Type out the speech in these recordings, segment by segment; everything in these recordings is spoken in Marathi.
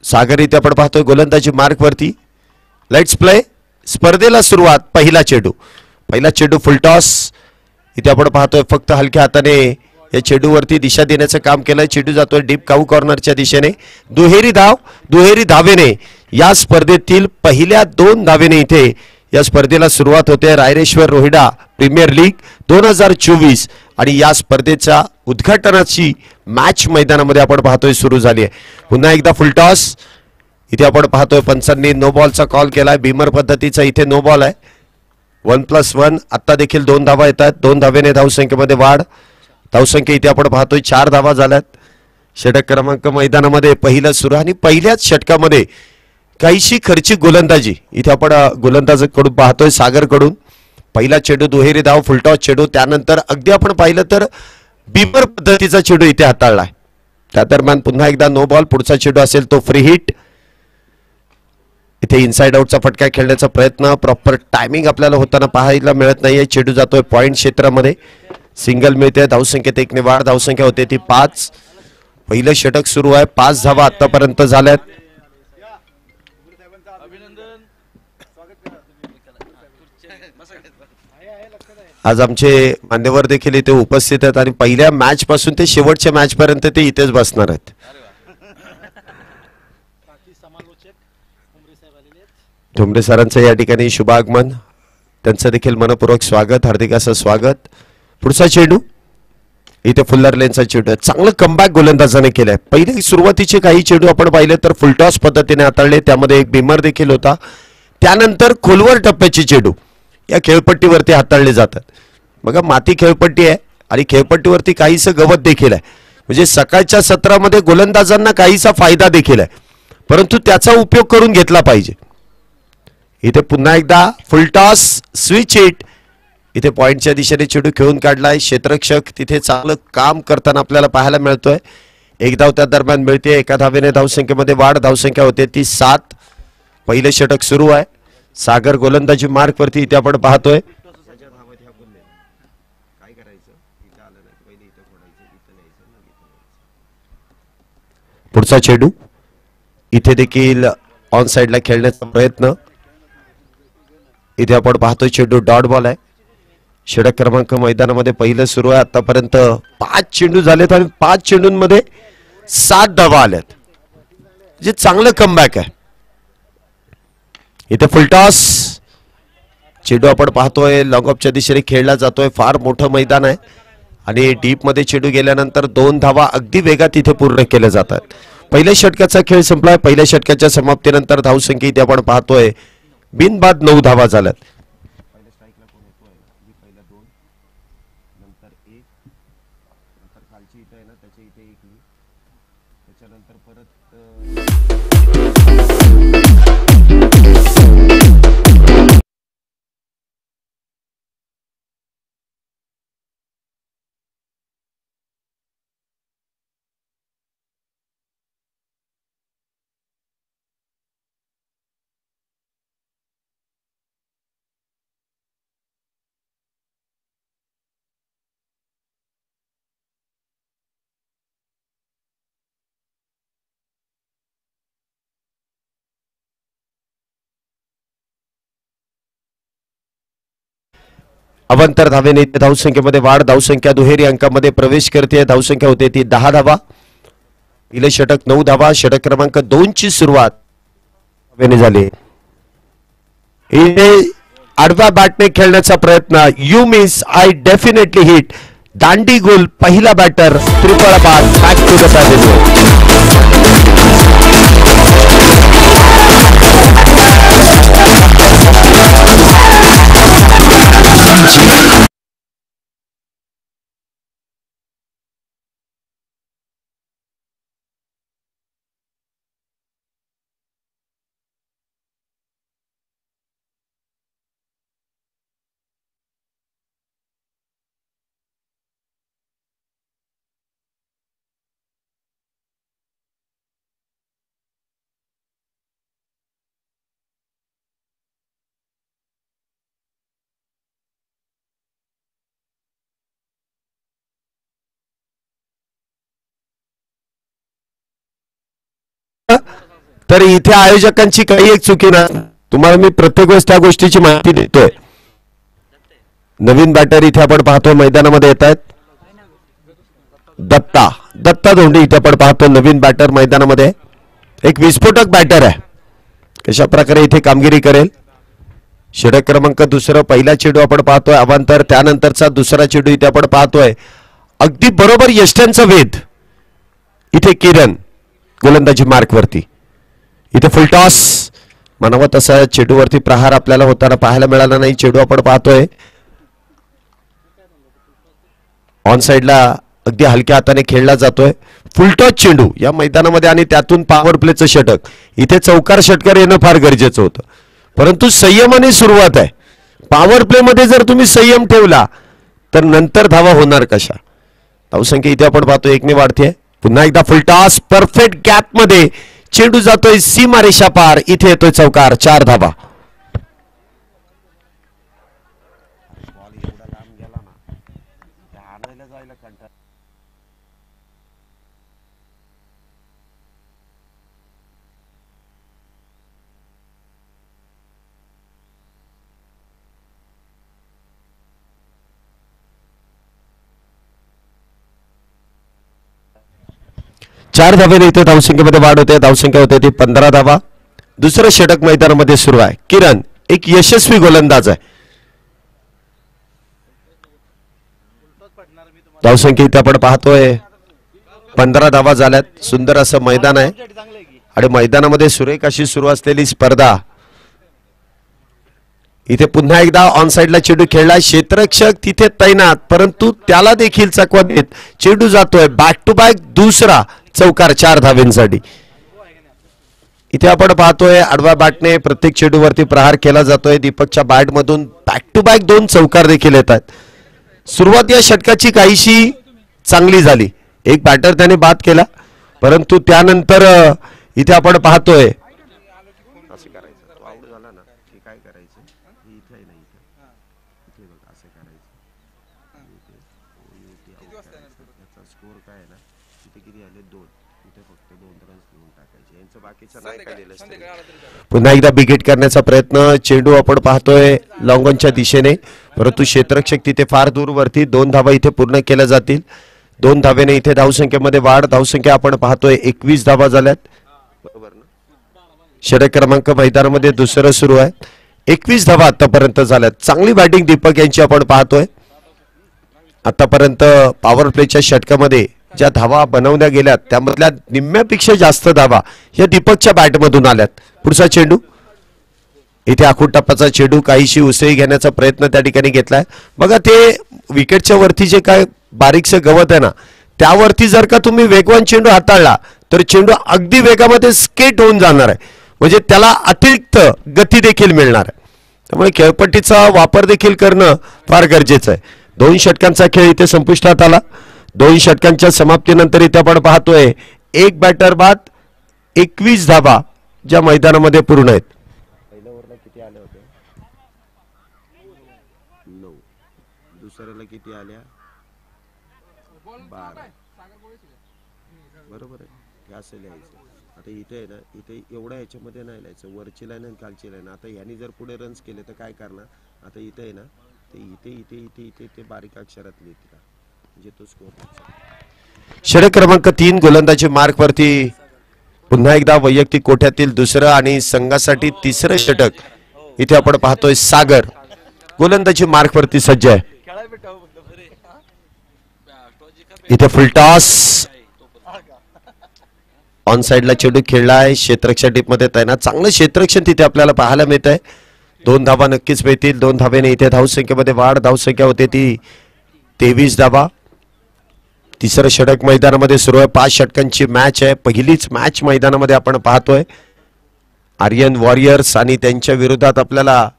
सागर इथे आपण पाहतोय गोलंदाजी मार्क वरती. Let's play. स्पर्धेला सुरुवात. पहिला चेंडू फुलटॉस. इथे आपण पाहतोय फक्त हलक्या हाताने या चेंडूवरती दिशा देण्याचं काम केलंय. चेंडू जातोय डीप काऊ कॉर्नरच्या दिशेने. दुहेरी धावेने या स्पर्धेतील पहिल्या 2 धावेने इथे या स्पर्धेला सुरुवात होते. रायरेश्वर रोहिडा प्रीमियर लीग 2024 आणि या स्पर्धेच्या उद्घाटनाची मॅच मैदानामध्ये आपण पाहतोय सुरू झाली आहे. पुन्हा एकदा फुलटॉस. इथे आपण पाहतोय पंचांनी नो बॉलचा कॉल केलाय. बीमर पद्धतीचा इथे नो बॉल आहे. 1+1. आता देखील 2 धावा येतात. 2 धावेने धावसंख्येमध्ये वाढ. धावसंख्या इथे आपण पाहतोय 4 धावा झाल्यात. षटक क्रमांक मैदानामध्ये पहिलं सुरू आणि पहिल्याच षटकामध्ये काहीशी खर्चिक गोलंदाजी इथे आपण गोलंदाजाकडून पाहतोय. सागरकडून पहिला चेंडू दुहेरी धाव फुलटॉस चेंडू. त्यानंतर अगदी आपण पाहिलं तर बीमर पद्धतीचा चेंडू इथे हाताळलाय. त्या दरम्यान पुन्हा एकदा नो बॉल. पुढचा चेंडू असेल तो फ्री हिट. इथे इनसाइड आउटचा फटका खेळण्याचा प्रयत्न. प्रॉपर टायमिंग आपल्याला होताना पाहायला मिळत नाहीये. चेंडू जातोय पॉइंट क्षेत्रामध्ये. सिंगल मिळते. धावसंख्येत 1 ने वाढ. धावसंख्या होते ती 5. पहिलं षटक सुरू आहे. 5 धावा आतापर्यंत झाल्यात. आज आमचे मान्यवर देखील इथे उपस्थित आहेत आणि पहिल्या मॅच पासून ते शेवटच्या मॅच पर्यंत ते इथेच बसणार आहेत. ठोंबरे सरांचं या ठिकाणी शुभागमन. त्यांचं देखील मनपूर्वक स्वागत. हार्दिक असं स्वागत. पुढचा चेंडू इथे फुल्लर लेनचा चेंडू. चांगलं कमबॅक गोलंदाजाने केलंय. पहिले सुरुवातीचे काही चेंडू आपण पाहिले तर फुलटॉस पद्धतीने हाताळले. त्यामध्ये एक बीमर देखील होता. त्यानंतर खोलवर टप्प्याचे चेंडू या खेळपट्टीवरती हाताळले जातात. बघा माती खेळपट्टी आहे आणि खेळपट्टीवरती काहीसं गवत देखील आहे. म्हणजे सकाळच्या सत्रामध्ये गोलंदाजांना काहीसा फायदा देखील आहे. परंतु त्याचा उपयोग करून घेतला पाहिजे. इथे पुन्हा एकदा फुलटॉस स्विच हिट. इथे पॉइंटच्या दिशेने चेंडू खेळून काढलाय. क्षेत्ररक्षक तिथे चांगलं काम करताना आपल्याला पाहायला मिळतोय. 1 धाव त्या दरम्यान मिळते. 1 धावेने धावसंख्येमध्ये वाढ. धावसंख्या होते ती 7. पहिलं षटक सुरू आहे. सागर गोलंदाजी मार्क वरती इथे आपण पाहतोय. पुढचा चेंडू इथे देखील ऑन साइडला खेळण्याचा प्रयत्न. इथे आपण पाहतोय चेंडू डॉट बॉल आहे. षटक क्रमांक मैदानामध्ये पहिलं सुरू आहे. आतापर्यंत 5 चेंडू झालेत आणि 5 चेंडूंमध्ये 7 धावा आल्यात. जे चांगलं कमबॅक आहे. इथे फुलटॉस चेंडू आपण पाहतोय लॉंग ऑफच्या दिशेने खेळला जातोय. फार मोठं मैदान आहे आणि डीप मध्ये चेंडू गेल्यानंतर 2 धावा अगदी वेगात इथे पूर्ण केल्या जातात. पहिल्या षटकाचा खेळ संपलाय. पहिल्या षटकाच्या समाप्तीनंतर धावसंख्या इथे आपण पाहतोय बिनबाद 9 धावा झाल्यात. अवंतर धावेने धावसंख्येमध्ये वाढ. धावसंख्या दुहेरी अंकामध्ये प्रवेश करते. धावसंख्या होते ती 10 धावा. पहिलं षटक 9 धावा. षटक क्रमांक 2 ची सुरुवात झाली. आडव्या बॅटने खेळण्याचा प्रयत्न. You miss I definitely hit. दांडी गोल. पहिला बॅटर त्रिफळ बाद. बॅक टू द तर इथे आयोजकांची काही एक चुकी ना, तुम्हाला मी प्रत्येक वेळेस त्या गोष्टीची माहिती देतोय. नवीन बॅटर इथे आपण पाहतोय मैदानामध्ये येत आहेत. दत्ता धोंडे इथे आपण पाहतो नवीन बॅटर मैदानामध्ये. एक विस्फोटक बॅटर आहे, कशा प्रकारे इथे कामगिरी करेल. षटक क्रमांक दुसरं, पहिला चेंडू आपण पाहतोय अवांतर, त्यानंतरचा दुसरा चेंडू इथे आपण पाहतोय अगदी बरोबर यष्ट्यांचा वेध. इथे किरण गोलंदाजी मार्कवरती. इथे फुलटॉस म्हणावं तसा चेंडूवरती प्रहार आपल्याला होताना पाहायला मिळाला नाही. चेंडू आपण पाहतोय ऑन साइडला अगदी हलक्या हाताने खेळला जातोय. फुलटॉस चेंडू या मैदानामध्ये आणि त्यातून पॉवर प्लेचं षटक. इथे चौकार षटकार येणं फार गरजेचं होतं, परंतु संयमाने सुरुवात आहे. पॉवर प्ले मध्ये जर तुम्ही संयम ठेवला तर नंतर धावा होणार कशा. धावसंख्या इथे आपण पाहतो एकने वाढते. पुन्हा एकदा फुलटॉस, परफेक्ट गॅप मध्ये चेंडू जातोय सीमारेषा पार. इथे येतोय चौकार, 4 धावा. चार धावेने इथे धावसंख्येमध्ये वाढ होते. धावसंख्या होते ती 15 धावा. दुसरं षटक मैदानामध्ये सुरू आहे. किरण एक यशस्वी गोलंदाज आहे. धावसंख्या इथे आपण पाहतोय 15 धावा झाल्यात. सुंदर असं मैदान आहे आणि मैदानामध्ये सुरेख अशी सुरू असलेली स्पर्धा. इथे पुन्हा एकदा ऑन साइडला चेंडू खेळला. क्षेत्ररक्षक तिथे तैनात, परंतु त्याला देखील चकवा देत चेंडू जातोय बॅक टू बॅक दुसरा चौकार, 4 धावेंसाठी. इथे आपण पाहतोय आडव्या बॅटने प्रत्येक चेंडूवरती प्रहार केला जातोय. दीपकच्या बॅट मधून बॅक टू बॅक 2 चौकार देखील येत आहेत. सुरुवात या षटकाची काहीशी चांगली झाली. एक बॅटर त्याने बाद केला, परंतु त्यानंतर इथे आपण पाहतोय पुन्हा एकदा बिग करण्याचा प्रयत्न. चेंडू आपण पाहतोय लॉंगॉनच्या दिशेने, परंतु क्षेत्ररक्षक तिथे फार दूर वरती. 2 धावा इथे पूर्ण केल्या जातील. 2 धावेने इथे धावसंख्येमध्ये वाढ. धावसंख्या आपण पाहतोय 21 धावा झाल्यात. षटक क्रमांक मैदानामध्ये दुसरं सुरू आहे. 21 धावा आतापर्यंत झाल्यात. चांगली बॅटिंग दीपक यांची आपण पाहतोय. आतापर्यंत पॉवर प्लेच्या षटकामध्ये ज्या धावा बनवल्या गेल्यात त्यामधल्या निम्म्यापेक्षा जास्त धावा या दीपकच्या बॅटमधून आल्यात. पुढचा चेंडू इथे आखूड टप्प्याचा चेंडू, काहीशी उसळी घेण्याचा प्रयत्न त्या ठिकाणी घेतलाय. बघा ते विकेटच्या वरती जे काय बारीकसं गवत आहे ना, त्यावरती जर का तुम्ही वेगवान चेंडू हाताळला तर चेंडू अगदी वेगामध्ये स्केट होऊन जाणार आहे, म्हणजे त्याला अतिरिक्त गती देखील मिळणार आहे. त्यामुळे खेळपट्टीचा वापर देखील करणं फार गरजेचं आहे. 2 षटकांचा खेळ इथे संपुष्टात आला. 2 षटकांच्या समाप्तीनंतर इथे आपण पाहतोय एक बॅटर बाद 21 धावा ज्या मैदानामध्ये पूर्ण आहेत. पहिल्या ओव्हरला किती आले होते? 9. दुसऱ्याला किती आल्या? 12. बरोबर आहे. हे असं लिहायचं. आता इथे आहे ना, इथे एवढ्या ह्याच्यामध्ये नाही लिहायचं, वरची लाईन आणि खालची लाईन. आता ह्यानी जर पुढे रन्स केले तर काय करणार? आता इथे आहे ना, ते इथे इथे इथे इथे ते बारीक अक्षरात लिहितील म्हणजे तो स्कोर. षटक क्रमांक 3 गोलंदाजी मार्क वरती पुन्हा एकदा वैयक्तिक कोठ्यातील दुसरं आणि संघासाठी तिसरं षटक इथे आपण पाहतोय. सागर गोलंदाजी मार्क वरती सज्ज आहे. इथे फुलटॉस ऑन साइडला चेंडू खेळलाय. क्षेत्ररक्षण टीप मध्ये तैनात. चांगलं क्षेत्ररक्षण तिथे आपल्याला पाहायला मिळत आहे. 2 धावा नक्कीच मिळतील. 2 धावेने इथे धावसंख्येमध्ये वाढ. धावसंख्या होते ती 23 धावा. तिसरं षटक मैदानामध्ये सुरू आहे. 5 षटकांची मॅच आहे. पहिलीच मॅच मैदानामध्ये आपण पाहतोय. आर्यन वॉरियर्स आणि त्यांच्या विरोधात आपल्याला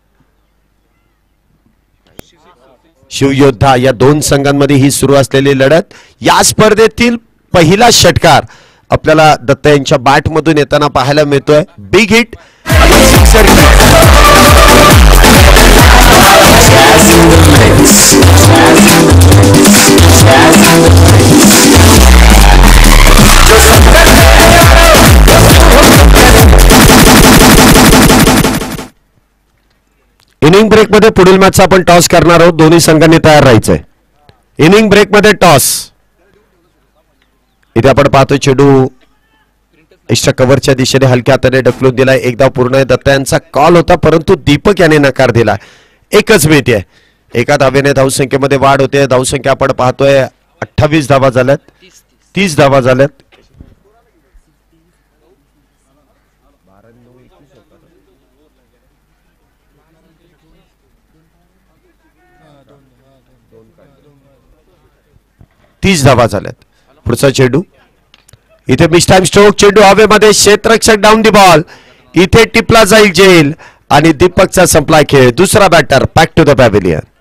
शिवयोद्धा या 2 संघांमध्ये ही सुरू असलेली लढत. या स्पर्धेतील पहिला षटकार आपल्याला दत्त यांच्या बॅट मधून येताना पाहायला मिळतोय. बिग हिट इनिंग ब्रेक मध्ये पुढील मॅचचा आपण टॉस करणार आहोत. दोन्ही संघांनी तयार राहायचंय. इनिंग ब्रेक मध्ये टॉस. इथे आपण पाहतो चेंडू एक्स्ट्रा कव्हरच्या दिशेने हलक्या हाताने ढकलून दिलाय. एकदा पूर्ण दत्ता यांचा कॉल होता परंतु दीपक याने नकार दिला. एकच मिळते. एका धावेने धावसंख्येमध्ये वाढ होते. धावसंख्या आपण पाहतोय 28 धावा झाल्यात. 30 धावा झाल्यात. धावा झाल्यात. पुढचा चेंडू इथे मिस टाइम स्ट्रोक. चेंडू हवेमध्ये. क्षेत्ररक्षक डाऊन दी बॉल. इथे टिपला जाईल जेल आणि दीपकचा संपला खेळ. दुसरा batter back to the pavilion.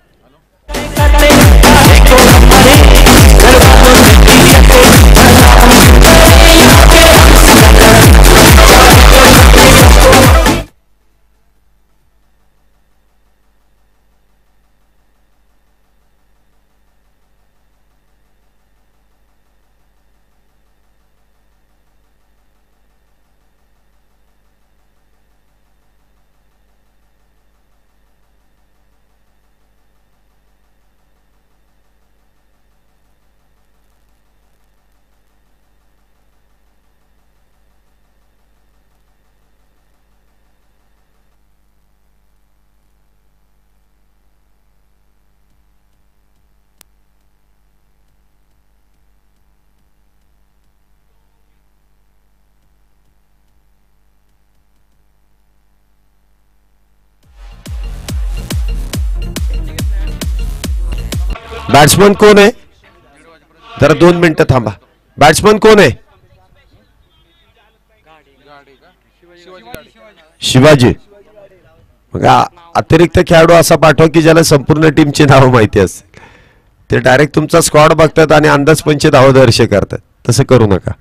Batsman कोण आहे? जरा 2 मिनिटं थांबा. बॅट्समन कोण आहे? शिवाजी. मग अतिरिक्त खेळाडू असा पाठवा की ज्याला संपूर्ण टीमची नावं माहिती असते. ते डायरेक्ट तुमचा स्क्वॉड बघतात आणि अंदाजपंच धावदर्श करतात. तसं करू नका.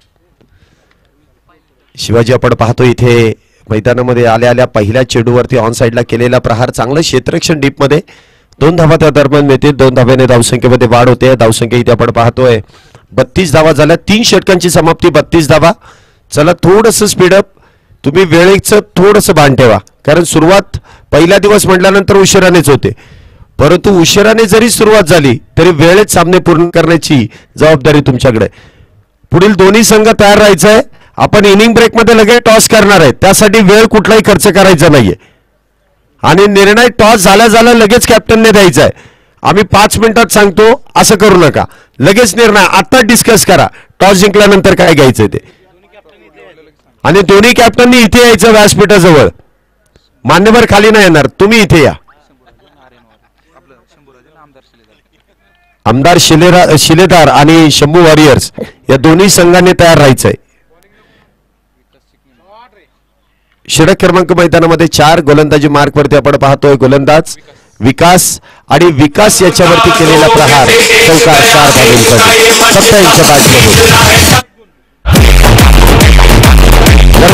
शिवाजी आपण पाहतो इथे मैदानामध्ये आल्या आल्या पहिल्या चेंडूवरती ऑन साइडला केलेला प्रहार. चांगलं क्षेत्ररक्षण डीप मध्ये. 2 धावा त्या दरम्यान मिळतील. 2 धाव्याने धावसंख्येमध्ये वाढ होते. धावसंख्या इथे आपण पाहतोय 32 धावा झाल्या. 3 षटकांची समाप्ती. 32 धावा. चला थोडस स्पीडअप. तुम्ही वेळेचं थोडस भान ठेवा कारण सुरुवात पहिला दिवस म्हटल्यानंतर उशिरानेच होते. परंतु उशिराने जरी सुरुवात झाली तरी वेळेत सामने पूर्ण करण्याची जबाबदारी तुमच्याकडे. पुढील दोन्ही संघ तयार राहायचंय. आपण इनिंग ब्रेक मध्ये लगेच टॉस करणार आहे. त्यासाठी वेळ कुठलाही खर्च करायचा नाहीये आणि निर्णय टॉस झाल्या लगेच कॅप्टनने द्यायचा आहे. आम्ही 5 मिनिटात सांगतो असं करू नका. लगेच निर्णय आता डिस्कस करा. टॉस जिंकल्यानंतर काय घ्यायचंय ते. आणि दोन्ही कॅप्टननी इथे यायचं व्यासपीठाजवळ. मान्यवर खाली नाही येणार. तुम्ही इथे या. आमदार शिलेदार आणि शंभू वॉरियर्स या दोन्ही संघांनी तयार राहायचंय. षटक क्रमांक मैदानामध्ये 4 गोलंदाजी मार्क वरती आपण पाहतोय गोलंदाज विकास आणि विकास याच्यावरती केलेला प्रहार चौकार 4 धावांसाठी. सत्ता यांच्या बॅटमधून.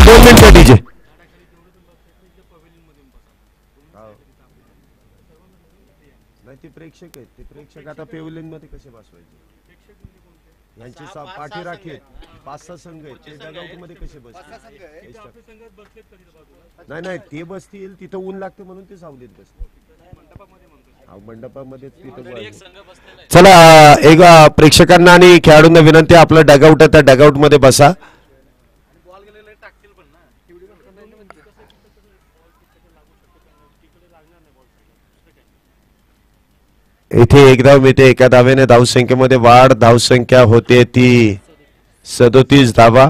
2 मिनिटं डीजे. ते प्रेक्षक आहेत. ते प्रेक्षक आता पेव्हिलियन मध्ये कसे बसवायचे. यांचे पाठी राखीत 5-6 संघ आहेत. ते डगआउट मध्ये कसे बसतील. नाही ते बसतील तिथं ऊन लागते म्हणून ते सावलीत बसतील. मंडपामध्ये चला एक प्रेक्षकांना आणि खेळाडूंना विनंती. आपलं डगआउट आहे त्या डगआउट मध्ये बसा. इथे एक धाव मिळते. एका धावेने धावसंख्येमध्ये वाढ. धावसंख्या होते ती 37 धावा.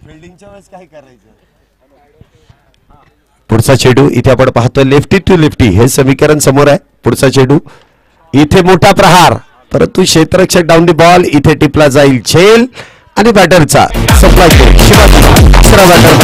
फिल्डिंगच्या वेळेस काय करायचं. पुढचा चेंडू इथे आपण पाहतोय लेफ्टी टू लेफ्टी हे समीकरण समोर आहे. पुढचा चेंडू इथे मोठा प्रहार परंतु क्षेत्ररक्षक डाऊन दी बॉल. इथे टिपला जाईल झेल आणि बॅटरचा सप्लाय खेळ. शिवाजी दुसरा बॅटर.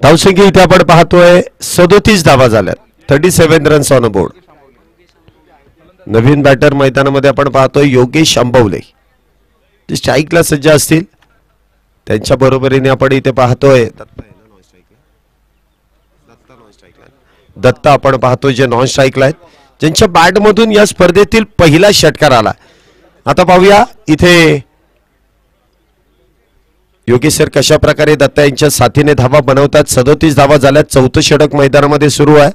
धावसंख्या इथे आपण पाहतोय 37 धावा झाल्यात. 37 रन्स ऑन बोर्ड. नवीन बॅटर मैदानामध्ये आपण पाहतोय योगेश अंबवले, जे स्ट्राईकला सज्ज असतील. त्यांच्या बरोबरीने आपण इथे पाहतोय दत्ता आपण पाहतोय जे नॉन स्ट्राईकला आहेत, ज्यांच्या बॅट मधून या स्पर्धेतील पहिला षटकार आला. आता पाहूया इथे योगेश सर कशा प्रकारे दत्ता यांच्या साथीने धावा बनवतात. 37 धावा झाल्यात. चौथं षटक मैदानामध्ये सुरू आहे.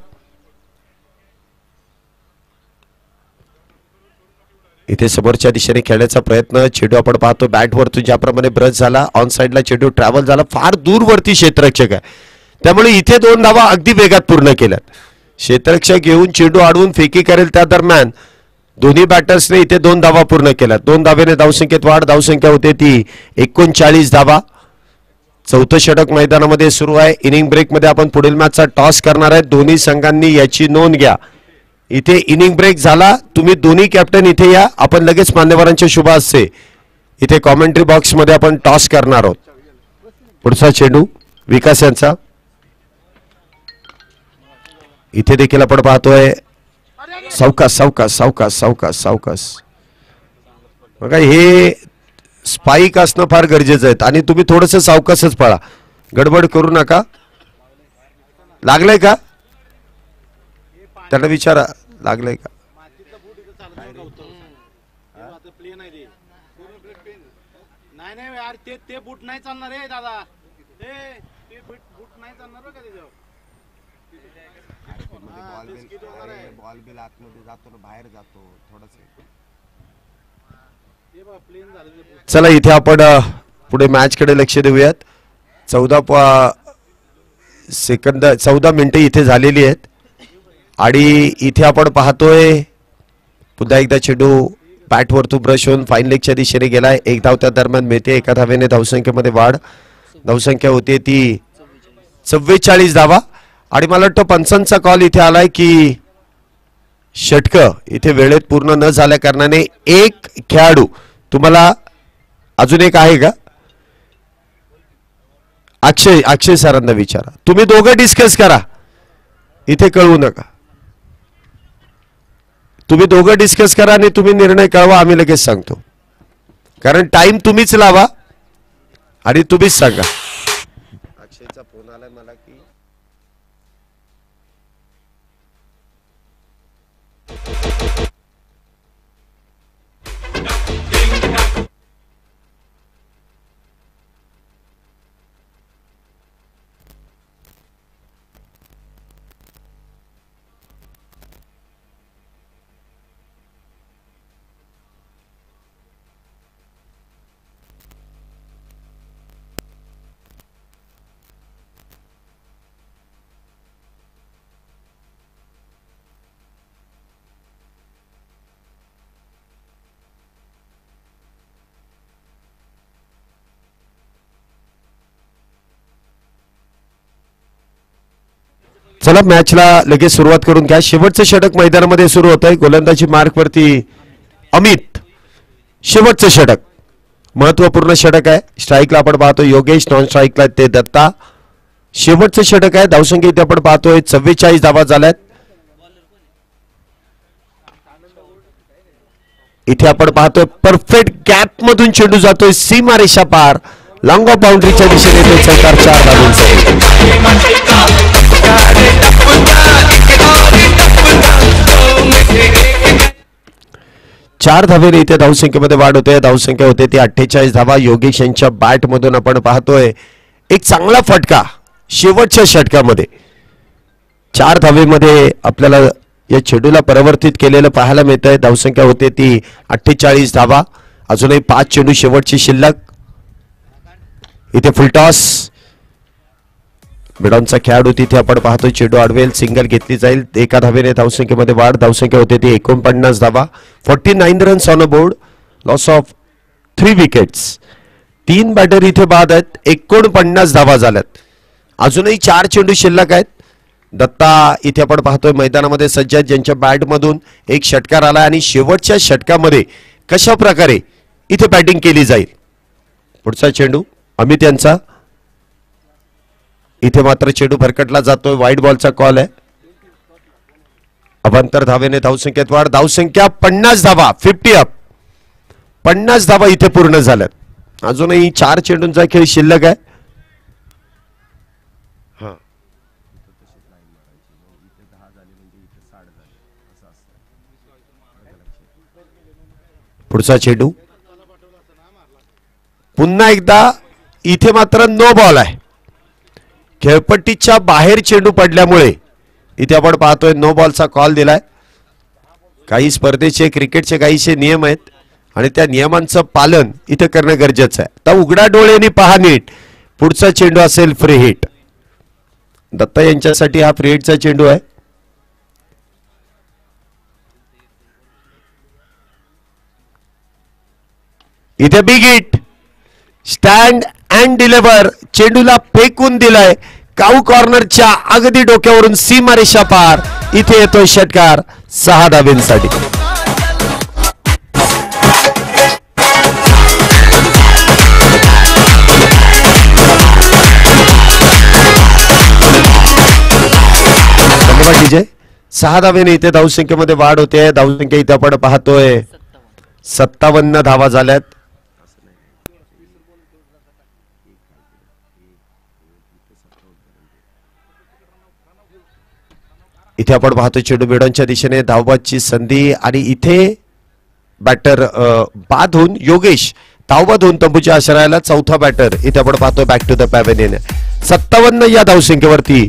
इथे समोरच्या दिशेने खेळण्याचा प्रयत्न. चेंडू आपण पाहतो बॅट वरतून ज्याप्रमाणे ब्रश झाला, ऑन साइडला चेंडू ट्रॅव्हल झाला, फार दूरवरती क्षेत्ररक्षक आहे, त्यामुळे इथे 2 धावा अगदी वेगात पूर्ण केल्यात. क्षेत्ररक्षक येऊन चेंडू अडवून फेकी करेल त्या दरम्यान दोन्ही बॅटर्सने इथे 2 धावा पूर्ण केल्या. 2 धावेने धावसंख्येत वाढ. धावसंख्या होते ती 39 धावा. चौथं षटक मैदानामध्ये सुरू आहे. इनिंग ब्रेक मध्ये आपण पुढील मॅचचा टॉस करणार आहे. दोन्ही संघांनी याची नोंद घ्या. इथे इनिंग ब्रेक झाला, तुम्ही दोन्ही कॅप्टन इथे या. आपण लगेच मान्यवरांचे शुभ हस्ते इथे कॉमेंट्री बॉक्स मध्ये आपण टॉस करणार आहोत. पुढचा चेंडू विकास यांचा. इथे देखील आपण पाहतोय सावकाश सावकाश सावकाश सावकाश सावकाश. बघा हे स्पाइक असणं फार गरजेचं आहे आणि तुम्ही थोडंसं सावकाशच पळा, गडबड करू नका. लागलंय का त्याला विचारा, लागलंय का? ते बूट नाही चालणार आहे दादा, ते बूट नाही चालणार का त्याच्यावर. बॉल बिल आतमध्ये जातो ना, बाहेर जातो थोडंसं. चला इथे आपण पुढे मॅच कडे लक्ष देऊयात. 14 मिनिटं इथे झालेली आहेत आणि इथे आपण पाहतोय पुन्हा एकदा चेंडू बॅट वरतून ब्रश होऊन फाईन लेगच्या दिशेने गेलाय. 1 धाव त्या दरम्यान मिळते. 1 धावेने धावसंख्येमध्ये वाढ. धावसंख्या होते ती 44 धावा. आणि मला वाटतं पंचांचा कॉल इथे आलाय की षटक इथे वेळेत पूर्ण न झाल्या कारणाने एक खेळाडू, तुम्हाला अजून एक आहे का? अक्षय सरांना विचारा, तुम्ही दोघं डिस्कस करा, इथे कळवू नका. तुम्ही दोघं डिस्कस करा आणि तुम्ही निर्णय कळवा, आम्ही लगेच सांगतो. कारण टाइम तुम्हीच लावा आणि तुम्हीच सांगा. अक्षयचा फोन आलाय मला की चला मॅचला लगेच सुरुवात करून घ्या. शेवटचं षटक मैदानामध्ये सुरू होत आहे. गोलंदाजी मार्क वरती अमित. शेवटचं षटक महत्वपूर्ण षटक आहे. स्ट्राईकला आपण पाहतो योगेश, नॉन स्ट्राईकला ते दत्ता. शेवटचं षटक आहे. धावसंख्या इथे आपण पाहतोय 44 धावा झाल्यात. इथे आपण पाहतोय परफेक्ट गॅप मधून चेंडू जातोय सीमारेषा पार. लॉंग ऑफ बाउंड्रीच्या दिशेने तो चौकार 4 धावांचा. 4 धावेने इथे धावसंख्येमध्ये वाढ होते. धावसंख्या होते ती 48 धावा. योगेश यांच्या बॅट मधून आपण पाहतोय एक चांगला फटका शेवटच्या षटकामध्ये. 4 धावेमध्ये आपल्याला या चेंडूला परिवर्तित केलेलं पाहायला मिळत आहे. धावसंख्या होते ती 48 धावा. अजूनही 5 चेंडू शेवटची शिल्लक. इथे फुलटॉस. मिडॉनचा खेळाडू तिथे आपण पाहतो चेंडू अडवेल, सिंगल घेतली जाईल. 1 धावेने धावसंख्येमध्ये वाढ. धावसंख्या होते ती 49 धावा. 49 runs on a board. Loss of 3 wickets. 3 batter इथे बाद आहेत. 49 धावा झाल्यात. अजूनही 4 चेंडू शिल्लक आहेत. दत्ता इथे आपण पाहतोय मैदानामध्ये सज्ज आहेत, ज्यांच्या बॅट मधून एक षटकार आला आणि शेवटच्या षटकामध्ये कशा प्रकारे इथे बॅटिंग केली जाईल. पुढचा चेंडू अमित यांचा. इथे मात्र चेंडू भरकटला जातोय, वाईट बॉलचा कॉल आहे. अवांतर धावेने धावसंख्येत वाढ. धावसंख्या 50 धावा, 50 अप. 50 धावा इथे पूर्ण झाल्यात. अजूनही 4 चेंडूंचा खेळ शिल्लक आहे. पुढचा चेंडू पुन्हा एकदा इथे मात्र नो बॉल आहे. खेळपट्टीच्या बाहेर चेंडू पडल्यामुळे इथे आपण पाहतोय नो बॉलचा कॉल दिलाय. काही स्पर्धेचे क्रिकेटचे काहीसे नियम आहेत आणि त्या नियमांचं पालन इथे करणं गरजेचं आहे. तर उघड्या डोळ्यांनी पहा नीट. पुढचा चेंडू असेल फ्री हिट. दत्ता यांच्यासाठी हा फ्री हिटचा चेंडू आहे. इथे big hit. Stand and deliver. चेंडूला फेकून दिलाय काऊ कॉर्नरच्या अगदी डोक्यावरून सीमारेषा पार. इथे येतोय षटकार 6 धावेंसाठी. धन्यवाद विजय. 6 धावेने इथे धावसंख्येमध्ये वाढ होते. धावसंख्या इथे आपण पाहतोय 57 धावा झाल्यात. इथे आपण पाहतो चेंडू बेडॉनच्या दिशेने धावबाची संधी आणि इथे बॅटर बाद होऊन योगेश धावबाद होऊन तंबूच्या आश्रयाला चौथा बॅटर इथे आपण पाहतो बॅक टू द पॅव्हेलियन. 57 या धावसंख्येवरती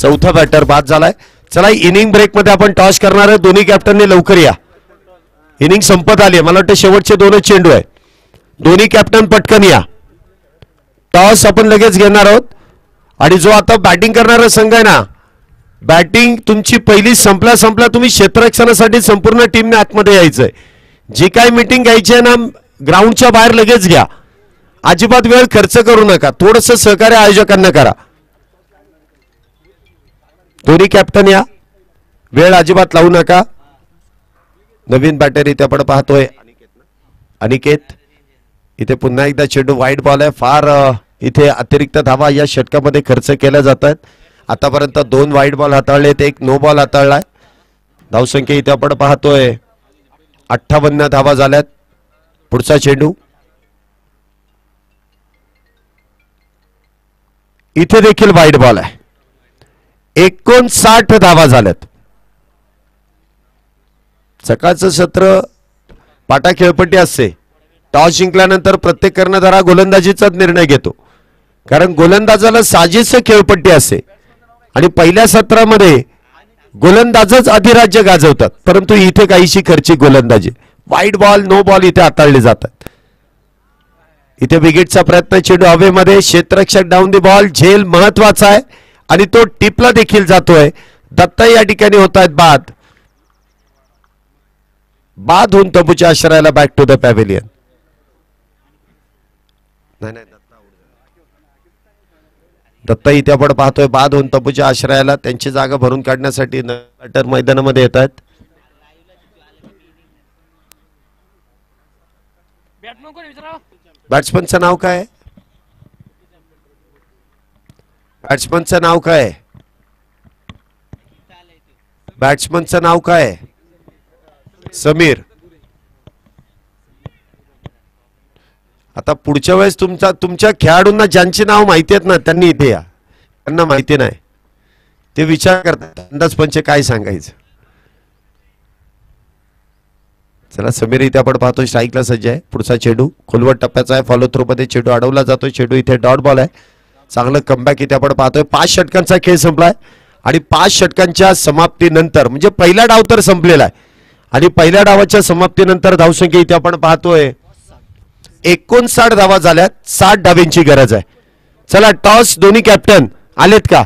चौथा बॅटर बाद झालाय. चला इनिंग ब्रेक मध्ये आपण टॉस करणार आहे. दोन्ही कॅप्टनने लवकर या. इनिंग संपत आली. मला वाटतं शेवटचे 2च चेंडू आहे. दोन्ही कॅप्टन पटकन या. टॉस आपण लगेच घेणार आहोत आणि जो आता बॅटिंग करणारा संघ आहे ना, बॅटिंग तुमची पहिली संपल्या तुम्ही क्षेत्ररक्षणासाठी संपूर्ण टीमने आतमध्ये यायचंय. जी काही मीटिंग घ्यायची आहे ना, ग्राउंडच्या बाहेर लगेच घ्या. अजिबात वेळ खर्च करू नका. थोडंसं सहकार्य आयोजकांना करा. दोन्ही कॅप्टन या. वेळ अजिबात लावू नका. नवीन बॅटर इथे आपण पाहतोय अनिकेत. इथे पुन्हा एकदा चेंडू वाईट बॉल आहे. फार इथे अतिरिक्त धावा या षटकामध्ये खर्च केल्या जातात. आतापर्यंत 2 वाईट बॉल हाताळलेत, 1 नो बॉल हाताळलाय. धावसंख्या इथे आपण पाहतोय 58 धावा झाल्यात. पुढचा चेंडू इथे देखील वाईट बॉल आहे. 59 धावा झाल्यात. सकाळचं सत्र पाटा खेळपट्टी असते. टॉस जिंकल्यानंतर प्रत्येक कर्णधार गोलंदाजीचाच निर्णय घेतो, कारण गोलंदाजाला साजेस खेळपट्टी असते आणि पहिल्या सत्रामध्ये गोलंदाजच अधिराज्य गाजवतात. परंतु इथे काहीशी खर्चिक गोलंदाजी. वाईट बॉल नो बॉल इथे हाताळले जातात. इथे विकेटचा प्रयत्न. चेंडू हवेमध्ये. क्षेत्ररक्षक डाऊन दी बॉल. झेल महत्वाचा आहे आणि तो टिपला देखील जातोय. दत्ता या ठिकाणी होत आहेत बाद. बाद होऊन तंबूच्या आश्रयाला back to the pavilion. Datta इथे आपण पाहतोय बाद होऊन तंबूच्या आश्रयाला. त्यांची जागा भरून काढण्यासाठी बॅटर मैदानामध्ये येत आहेत. बॅट्समनचं नाव काय? बॅट्समनचं नाव काय? बॅट्समनचं नाव काय? समीर. आता पुढच्या वेळेस तुमच्या खेळाडूंना ज्यांची नाव माहिती आहेत ना, त्यांनी इथे या. त्यांना माहिती नाही ते विचार करतात अंदाजपंच काय सांगायचं. चला समीर इथे आपण पाहतो स्ट्राईकला सज्ज आहे. पुढचा चेंडू खोलवर टप्प्याचा आहे. फॉलो थ्रो मध्ये चेंडू अडवला जातो. चेंडू इथे डॉट बॉल आहे. चांगलं कमबॅक इथे आपण पाहतोय. 5 षटकांचा खेळ संपलाय आणि 5 षटकांच्या समाप्तीनंतर म्हणजे पहिला डाव तर संपलेला आहे आणि पहिल्या डावाच्या समाप्तीनंतर धावसंख्या इथे आपण पाहतोय 59 धावा झाल्यात. 60 धावांची गरज आहे. चला टॉस दोन्ही कॅप्टन आलेत का?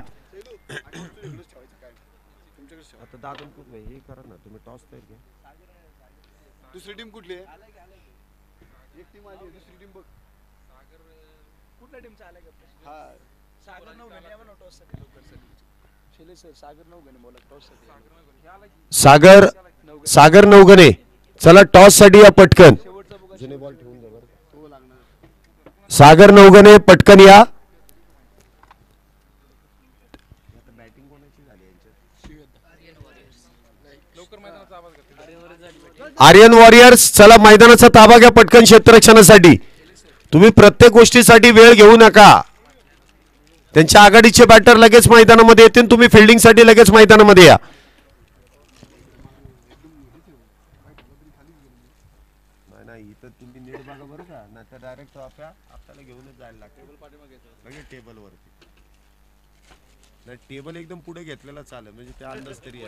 दुसरी टीम कुठली आहे? एक टीम आली, दुसरी टीम बघ. कुठल्या टीमचा आलाय का? हा सागर नवगणे या म्हणा टॉस साठी लवकर सर. शेले सर सागर नवगणे बोला टॉस साठी. सागर नवगणे चला टॉस साठी या पटकन. सागर नवगणे पटकन या. आर्यन वॉरियर्स चला मैदानाचा ताबा घ्या पटकन क्षेत्ररक्षणासाठी. तुम्ही प्रत्येक गोष्टीसाठी वेळ घेऊ नका. त्यांच्या आघाडीचे बॅटर लगेच मैदानामध्ये येतील. तुम्ही फिल्डिंगसाठी लगेच मैदानामध्ये या. टेबल एकदम पुढे घेतलेला चालेल म्हणजे त्या अंदाज तरी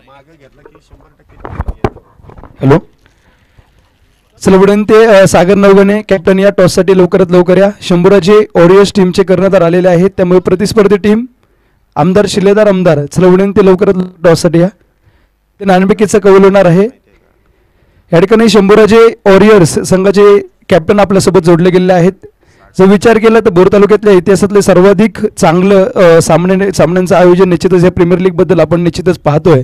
मागे घेतला की 100% हॅलो, चला विनंती सागर नवगणे कॅप्टन या टॉससाठी लवकरात लवकर या. शंभूराजे ओरियस टीमचे कर्णधार आलेले आहेत, त्यामुळे प्रतिस्पर्धी टीम आमदार शिलेदार आमदार चला विनंती लवकरात टॉससाठी या. ते नाणेफेकीचा कौल होणार आहे. या ठिकाणी शंभूराजे ओरियर्स संघाचे कॅप्टन आपल्यासोबत जोडले गेलेले आहेत. जर विचार केला तर भोर तालुक्यातल्या इतिहासातले सर्वाधिक चांगलं सामन्यांचं आयोजन निश्चितच या प्रीमियर लीगबद्दल आपण निश्चितच पाहतोय.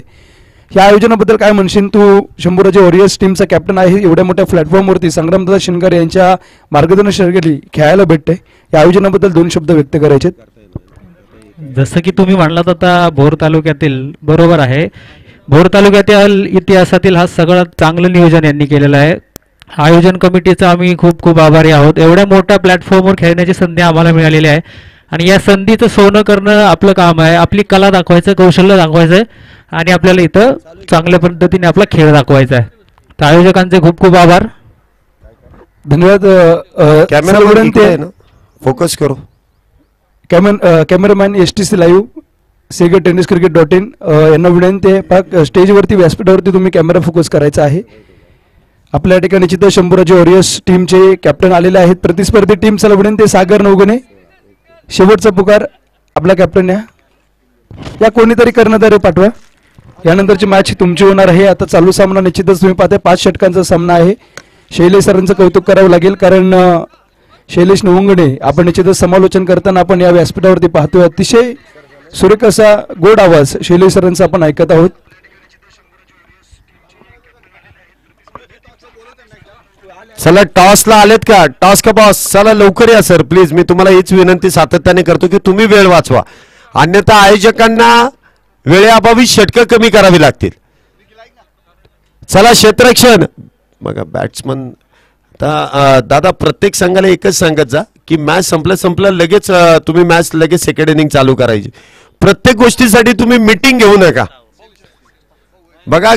या आयोजनाबद्दल काय म्हणशील तू? शंभूराजे वॉरियर्स टीमचा कॅप्टन आहे, एवढ्या मोठ्या प्लॅटफॉर्मवरती संग्रामदादा शिंगार यांच्या मार्गदर्शनाखाली खेळायला भेटते. या आयोजनाबद्दल 2 शब्द व्यक्त करायचे. जसं की तुम्ही म्हणलात आता भोर तालुक्यातील, बरोबर आहे, भोर तालुक्यातील इतिहासातील हा सगळ्यात चांगलं नियोजन यांनी केलेलं आहे. आयोजन कमिटीचा आम्ही खूप खूप आभारी आहोत. एवढ्या मोठ्या प्लॅटफॉर्मवर खेळण्याची संधी आम्हाला मिळालेली आहे आणि या संधीचं सोनं करणं आपलं काम आहे. आपली कला दाखवायचं, कौशल्य दाखवायचं आहे आणि आपल्याला इथं चांगल्या पद्धतीने आपला खेळ दाखवायचा आहे. तर आयोजकांचे खूप खूप आभार, धन्यवाद. फोकस करो. कॅमेरामॅन STC लाईव्ह सेगर टेनिस cricket.in यांना विनंती आहे, पाक स्टेजवरती व्यासपीठावरती तुम्ही कॅमेरा फोकस करायचा आहे. आपल्या ठिकाणी चित्र शंभूराजे वॉरियर्स टीमचे कॅप्टन आलेले आहेत. प्रतिस्पर्धी टीम चला विनंती सागर नवगणे शेवटचा पुकार आपला कॅप्टन या कोणीतरी कर्णधार पाठवा. यानंतरची मॅच तुमची होणार आहे. आता चालू सामना निश्चितच तुम्ही पाहताय 5 षटकांचा सामना आहे. शैलेश सरांचं कौतुक करावं लागेल कारण शैलेश नवंगणे आपण निश्चितच समालोचन करताना आपण या व्यासपीठावरती पाहतोय. अतिशय सुरेख असा गोड आवाज शैलेश सरांचा आपण ऐकत आहोत. चला टॉसला आलेत का? टॉस का बॉस? चला लवकर या सर प्लीज. मी तुम्हाला हीच विनंती सातत्याने करतो की तुम्ही वेळ वाचवा, अन्यथा आयोजकांना वेळेअभावी षटकं कमी करावी लागतील. चला क्षेत्ररक्षण बघा बॅट्समन. दादा प्रत्येक संघाला एकच सांगत जा की मॅच संपलं लगेच तुम्ही मॅच लगेच सेकंड इनिंग चालू करायची. प्रत्येक गोष्टीसाठी तुम्ही मीटिंग घेऊ नका. बघा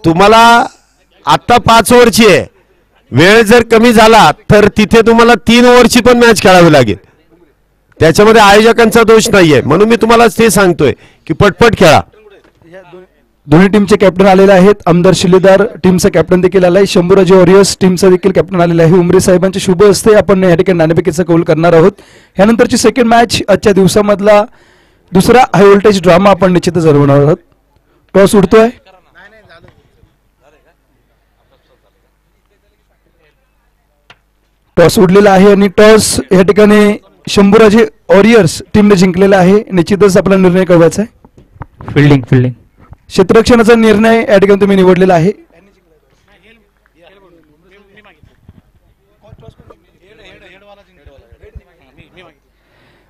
तुम्हाला आता 5 ओव्हरची आहे, वेळ जर कमी झाला तर तिथे तुम्हाला 3 ओव्हरची पण मॅच खेळावी लागेल. त्याच्यामध्ये आयोजकांचा दोष नाहीये, म्हणून मी तुम्हाला ते सांगतोय की पटपट खेळा. दोन्ही टीमचे कॅप्टन आलेले आहेत. आमदार शिलेदार टीमचा कॅप्टन देखील आला आहे. शंभूराजे वॉरियर्स टीमचा देखील कॅप्टन आलेला आहे. उमरे साहेबांच्या शुभ हस्ते आपण या ठिकाणी नाणेफेकीचा कौल करणार आहोत. यानंतरची सेकंड मॅच आजच्या दिवसामधला दुसरा हाय व्होल्टेज ड्रामा आपण निश्चितच जरवणार आहोत. टॉस उडतोय. टॉस उडलेला आहे आणि टॉस या ठिकाणी शंभूराजे वॉरियर्स टीमने जिंकलेला आहे. निश्चितच आपला निर्णय कळवायचा आहे. फिल्डिंग क्षेत्ररक्षणाचा निर्णय या ठिकाणी तुम्ही निवडलेला आहे.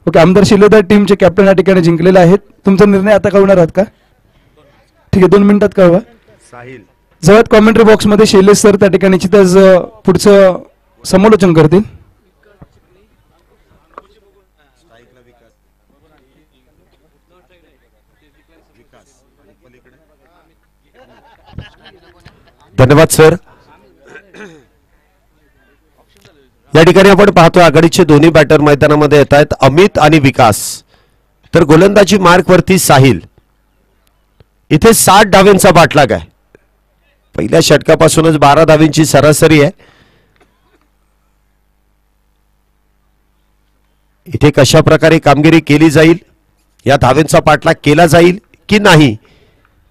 ओके, आमदार शिलेदार टीमचे कॅप्टन या ठिकाणी जिंकलेले आहेत. तुमचा निर्णय आता कळवणार आहात का? ठीक आहे, 2 मिनिटात कळवा. जवळ कॉमेंट्री बॉक्स मध्ये शैलेश सर त्या ठिकाणी निश्चितच पुढचं समालोचन करतील. धन्यवाद सर. या ठिकाणी आपण पाहतो आघाडीचे दोन्ही बॅटर मैदानामध्ये येत आहेत, अमित आणि विकास. तर गोलंदाजी मार्क वरती साहिल. इथे 60 धावांचा पाठलाग आहे. पहिल्या षटकापासूनच 12 धावांची सरासरी आहे. इथे कशा प्रकारे कामगिरी केली जाईल, या धावांचा पाठलाग केला जाईल की नाही,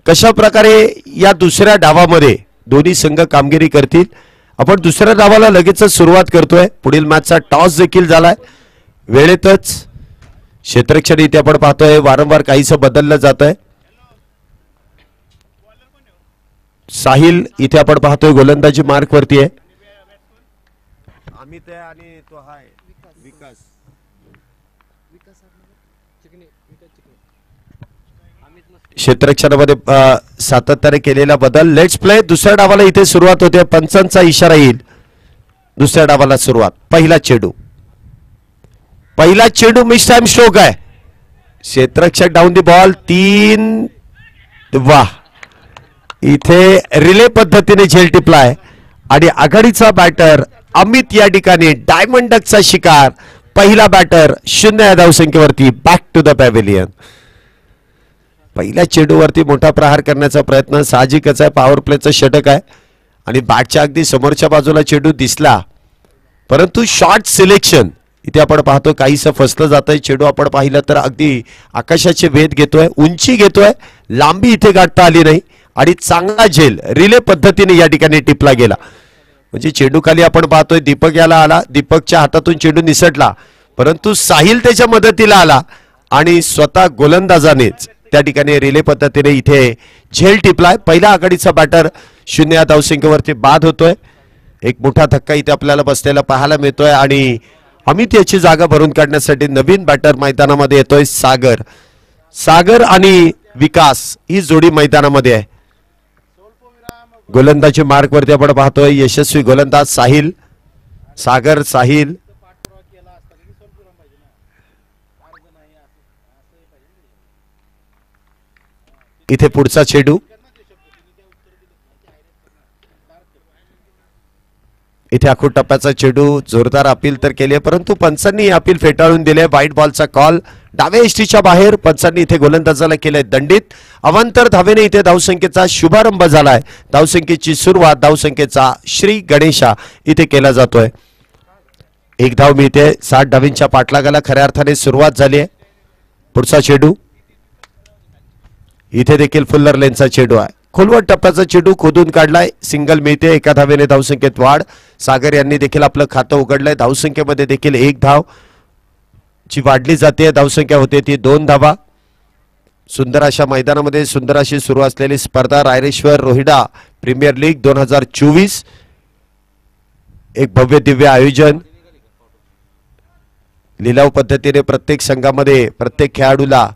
कशा प्रकारे या दुसऱ्या डावामध्ये दोन्ही संघ कामगिरी करतील. आपण दुसऱ्या डावाला लगेचच सुरुवात करतोय. पुढील मॅचचा टॉस देखील झालाय वेळेतच. क्षेत्ररक्षण इथे आपण पाहतोय वारंवार काहीसं बदललं जात आहे. साहिल इथे आपण पाहतोय गोलंदाजी मार्क वरती आहे. अमित आहे आणि तो हाय विकास. क्षेत्ररक्षणामध्ये सातत्याने केलेला बदल. Let's play. दुसऱ्या डावाला इथे सुरुवात होते. पंचांचा इशारा येईल. दुसऱ्या डावाला सुरुवात. पहिला चेंडू मिस टाइम स्ट्रोक आहे. क्षेत्ररक्षक डाऊन दी बॉल. 3 वाह. इथे रिले पद्धतीने झेल टिपलाय आणि आघाडीचा बॅटर अमित या ठिकाणी डायमंड डकचा शिकार. पहिला बॅटर 0 या धावसंख्येवरती. Back to the pavilion. पहिल्या चेंडूवरती मोठा प्रहार करण्याचा प्रयत्न साहजिकच आहे. पॉवर प्लेचं षटक आहे आणि बॅटच्या अगदी समोरच्या बाजूला चेंडू दिसला, परंतु शॉर्ट सिलेक्शन इथे आपण पाहतो काहीसं फसलं जातंय. चेंडू आपण पाहिलं तर अगदी आकाशाचे वेध घेतोय, उंची घेतोय, लांबी इथे गाठता आली नाही आणि चांगला झेल रिले पद्धतीने या ठिकाणी टिपला गेला. म्हणजे चेंडू खाली आपण पाहतोय दीपक याला आला, दीपकच्या हातातून चेंडू निसटला, परंतु साहिल त्याच्या मदतीला आला आणि स्वतः गोलंदाजानेच त्या ठिकाणी रिले पद्धतीने इथे झेल टिपलाय. पहिला आघाडीचा बॅटर 0 या धावसंख्येवरती बाद होतोय. एक मोठा धक्का इथे आपल्याला बसलेला पाहायला मिळतोय आणि अमित याची जागा भरून काढण्यासाठी नवीन बॅटर मैदानामध्ये येतोय. सागर आणि विकास ही जोडी मैदानामध्ये आहे. गोलंदाजी मार्कवरती आपण पाहतोय यशस्वी गोलंदाज साहिल. साहिल इथे पुढचा चेंडू. इथे आखूड टप्प्याचा चेंडू. जोरदार अपील तर केली, परंतु पंचांनी अपील फेटाळून दिले. व्हाईट बॉलचा कॉल डाव्या एसटीच्या बाहेर. पंचांनी इथे गोलंदाजाला केलंय दंडित. अवांतर धावेने इथे धावसंख्येचा शुभारंभ झालाय. धावसंख्येची सुरुवात धावसंख्येचा श्री गणेशा इथे केला जातोय. 1 धाव मिळते. 60 धावींच्या पाठलागाला खऱ्या अर्थाने सुरुवात झाली आहे. पुढचा चेंडू. इथे देखील फुल्लर लेनचा चेंडू आहे. खोलवर टप्प्याचा चेंडू खोदून काढलाय. सिंगल मिळते. 1 धावेने धावसंख्येत वाढ. सागर यांनी देखील आपलं खातं उघडलंय. धावसंख्येमध्ये देखील 1 धाव ची वाढली जाते. धावसंख्या होते ती 2 धावा. सुंदर अशा मैदानामध्ये सुंदर अशी सुरू असलेली स्पर्धा रायरेश्वर रोहिडा प्रीमियर लीग 2024. एक भव्य दिव्य आयोजन. लिलाव पद्धतीने प्रत्येक संघामध्ये प्रत्येक खेळाडूला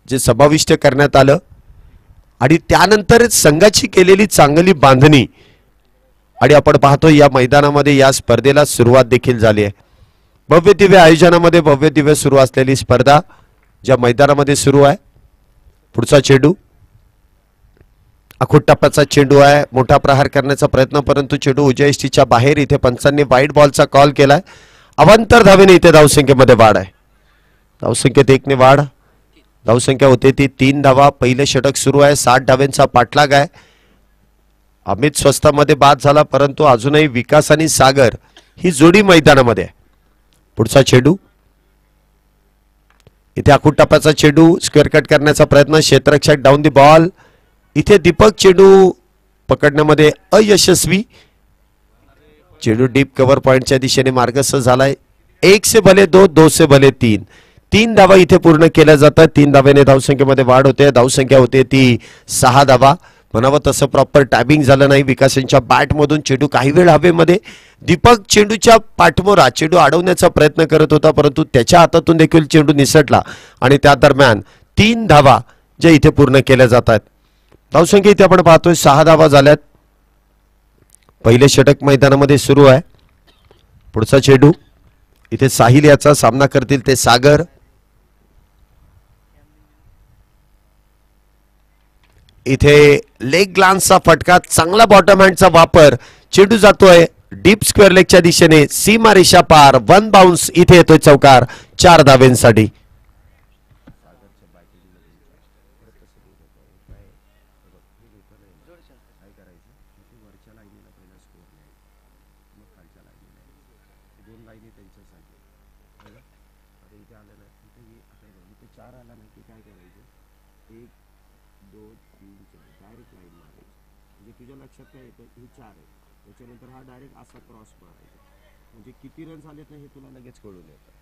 जे समाविष्ट करण्यात आलं आणि त्यानंतर संघाची केलेली चांगली बांधणी आणि आपण पाहतो या मैदानामध्ये या स्पर्धेला सुरुवात देखील झाली आहे. भव्य दिव्य आयोजनामध्ये भव्य दिव्य सुरू असलेली स्पर्धा ज्या मैदानामध्ये सुरू आहे. पुढचा चेंडू. आखूड टप्प्याचा चेंडू आहे. मोठा प्रहार करण्याचा प्रयत्न, परंतु चेंडू उजयष्टीच्या बाहेर. इथे पंचांनी व्हाईट बॉलचा कॉल केलाय. अवांतर धावेने इथे धावसंख्येमध्ये वाढ आहे. धावसंख्येत 1 ने वाढ. धावसंख्या होते ती 3 धावा. पहिलं षटक सुरू आहे. 60 धावेंचा पाठलाग आहे. अमित स्वस्तामध्ये बाद झाला, परंतु अजूनही विकास आणि सागर ही जोडी मैदानामध्ये आहे. पुढचा चेंडू. इथे आखूड टप्प्याचा चेंडू. स्क्वेअर कट करण्याचा प्रयत्न. क्षेत्ररक्षक डाऊन दी बॉल. इथे दीपक चेंडू पकडण्यामध्ये अयशस्वी. चेंडू डीप कव्हर पॉइंटच्या दिशेने मार्गस्थ झालाय. 1 से भले 2, 2 से भले 3. 3 धावा इथे पूर्ण केल्या जातात. 3 धावेने धावसंख्येमध्ये वाढ होते. धावसंख्या होते ती 6 धावा. म्हणावं तसं प्रॉपर टायमिंग झालं नाही. विकासांच्या बॅटमधून चेंडू काही वेळ हवेमध्ये. दीपक चेंडूच्या पाठमोरा चेंडू अडवण्याचा प्रयत्न करत होता, परंतु त्याच्या हातातून देखील चेंडू निसटला आणि त्या दरम्यान 3 धावा ज्या इथे पूर्ण केल्या जातात. धावसंख्या इथे आपण पाहतोय 6 धावा झाल्यात. पहिले षटक मैदानामध्ये सुरू आहे. पुढचा चेंडू. इथे साहिल याचा सामना करतील ते सागर. इथे लेग ग्लान्सचा फटका. चांगला बॉटम हँडचा वापर. चेंडू जातोय डीप स्क्वेअर लेगच्या दिशेने. सीमा रेषा पार. 1 बाउन्स इथे येतोय चौकार 4 धावेंसाठी. म्हणजे किती रन आलेत ना हे तुला लगेच कळून येतं.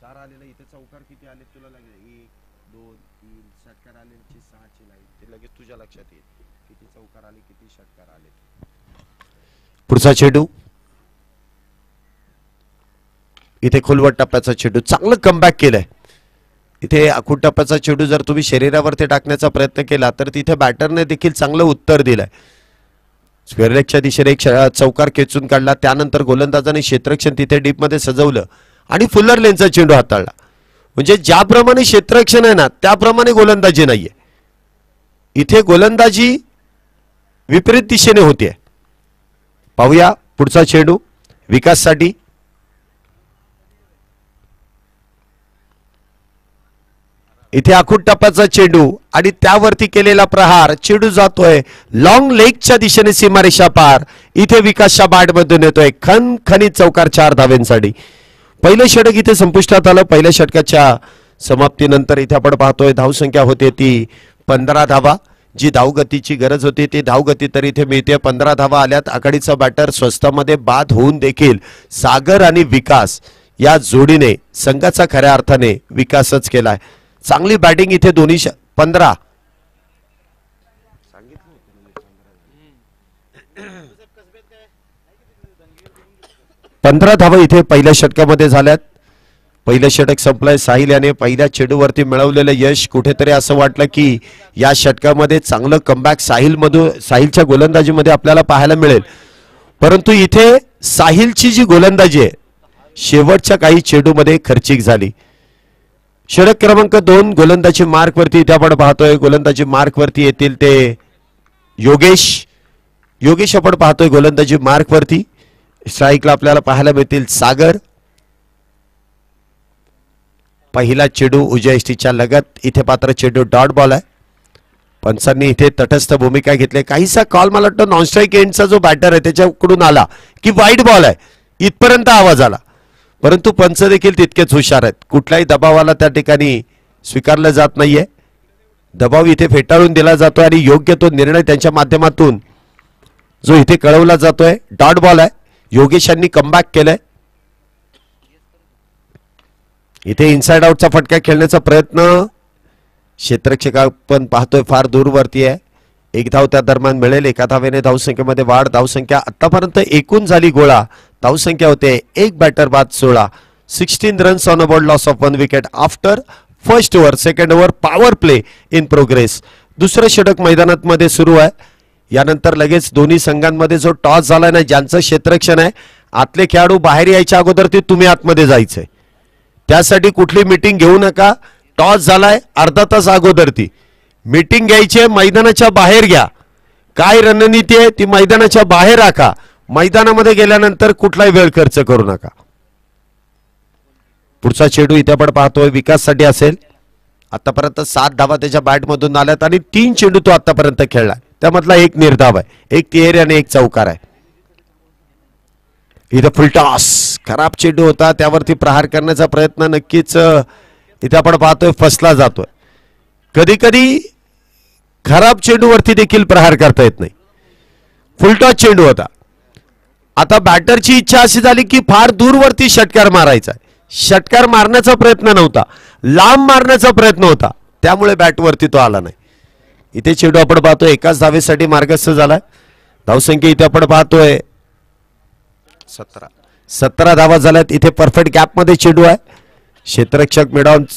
4 आलेला इथे चौकार किती आलेत तुला लगेच 1 2 3 षटकार आले 6ची लाईन ते लगेच तुझ्या लक्षात येईल किती चौकार आले किती षटकार आले. पुढचा चेंडू. इथे खोलवर टप्प्याचा चेंडू. चांगलं कमबॅक केलंय. इथे आखूड टप्प्याचा चेंडू जर तुम्ही शरीरावरती टाकण्याचा प्रयत्न केला तर तिथे बॅटरने देखील चांगलं उत्तर दिलंय. स्क्वेअर लेगच्या दिशेने एक चौकार खेचून काढला, त्यानंतर गोलंदाजाने क्षेत्ररक्षण तिथे डीप मध्ये सजवलं आणि फुल्लर लेनचा चेंडू हाताळला. म्हणजे ज्याप्रमाणे क्षेत्ररक्षण आहे ना त्याप्रमाणे गोलंदाजी नाहीये. इथे गोलंदाजी विपरीत दिशेने होतीये. पाहूया पुढचा चेंडू विकाससाठी. इथे आखूड टप्प्याचा चेंडू आणि त्यावरती केलेला प्रहार, चेंडू जातोय लॉंग लेगच्या दिशेने सीमारेषा पार. इथे विकासच्या बॅटमधून येतोय खणखणीत चौकार 4 धावेंसाठी. पहिलं षटक इथे संपुष्टात आलं. पहिल्या षटकाच्या समाप्तीनंतर इथे आपण पाहतोय धावसंख्या होते ती 15 धावा. जी धावगतीची गरज होती ती धावगती तर इथे मिळते. 15 धावा आल्यात. आघाडीचा बॅटर स्वस्तामध्ये बाद होऊन देखील सागर आणि विकास या जोडीने संघाचा खऱ्या अर्थाने विकासच केलाय. चांगली बॅटिंग इथे दोन्ही 15 धावा इथे पहिल्या षटकामध्ये झाल्यात. पहिलं षटक संपलंय. साहिल याने पहिल्या चेंडूवरती मिळवलेलं यश कुठेतरी असं वाटलं की या षटकामध्ये चांगलं कमबॅक साहिलच्या गोलंदाजीमध्ये आपल्याला पाहायला मिळेल. परंतु इथे साहिलची जी गोलंदाजी आहे शेवटच्या काही चेंडूमध्ये खर्चिक झाली. षटक क्रमांक 2 गोलंदाजी मार्क वरती इथे आपण पाहतोय. गोलंदाजी मार्क वरती येतील ते योगेश आपण पाहतोय गोलंदाजी मार्क वरती. स्ट्राईकला आपल्याला पाहायला मिळतील सागर. पहिला चेंडू उजव्या इष्टीच्या लगत. इथे पात्र चेंडू डॉट बॉल आहे. पंचांनी इथे तटस्थ भूमिका घेतली. काहीसा कॉल मला वाटतं नॉन स्ट्राईक एंडचा जो बॅटर आहे त्याच्याकडून आला की वाईट बॉल आहे इथपर्यंत आवाज आला. परंतु पंच देखील तितकेच हुशार आहेत. कुठलाही दबावाला त्या ठिकाणी स्वीकारलं जात नाहीये. दबाव इथे फेटाळून दिला जातोय आणि योग्य तो निर्णय त्यांच्या माध्यमातून जो इथे कळवला जातोय. डॉट बॉल आहे. योगेशांनी कमबॅक केलंय. इथे इनसाइड आउटचा फटका खेळण्याचा प्रयत्न क्षेत्ररक्षक आपण पाहतोय फार दूरवरती आहे. एक धाव त्या दरम्यान मिळेल. एका धावेने धावसंख्येमध्ये वाढ. धावसंख्या आतापर्यंत एकूण झाली गोळा. धावसंख्या होते एक बॅटर बाद 16. 16 runs on a board. Loss of 1 wicket after first over. Second over power play in progress. दुसरं षटक मैदानात मध्ये सुरू आहे. यानंतर लगेच दोन्ही संघांमध्ये जो टॉस झालाय ना ज्यांचं क्षेत्ररक्षण आहे आतले खेळाडू बाहेर यायच्या अगोदर ते तुम्ही आतमध्ये जायचंय. त्यासाठी कुठली मीटिंग घेऊ नका. टॉस झालाय अर्धा तास अगोदर ती मीटिंग घ्यायची आहे. मैदानाच्या बाहेर घ्या. काय रणनीती आहे ती मैदानाच्या बाहेर राखा. मैदानामध्ये गेल्यानंतर कुठलाही वेळ खर्च करू नका. पुढचा चेंडू इथे आपण पाहतोय विकाससाठी असेल. आतापर्यंत 7 धावा त्याच्या बॅटमधून आल्यात आणि 3 चेंडू तो आतापर्यंत खेळलाय. त्यामधला एक निर्धाव आहे, एक तिहेरी आणि एक चौकार आहे. इथे फुल टॉस. खराब चेंडू होता. त्यावरती प्रहार करण्याचा प्रयत्न नक्कीच इथे आपण पाहतोय फसला जातोय. कधी कधी खराब चेंडूवरती देखील प्रहार करता येत नाही. फुल टॉस चेंडू होता. आता बॅटरची इच्छा अशी झाली की फार दूरवरती षटकार मारायचा. षटकार मारण्याचा प्रयत्न नव्हता, लांब मारण्याचा प्रयत्न होता. त्यामुळे बॅटवरती तो आला नाही. इथे चेंडू आपण पाहतोय एकाच धावेसाठी मार्गस्थ झालाय. धावसंख्या इथे आपण पाहतोय 17 धावा झाल्यात. इथे परफेक्ट गॅप मध्ये चेंडू आहे. क्षेत्ररक्षक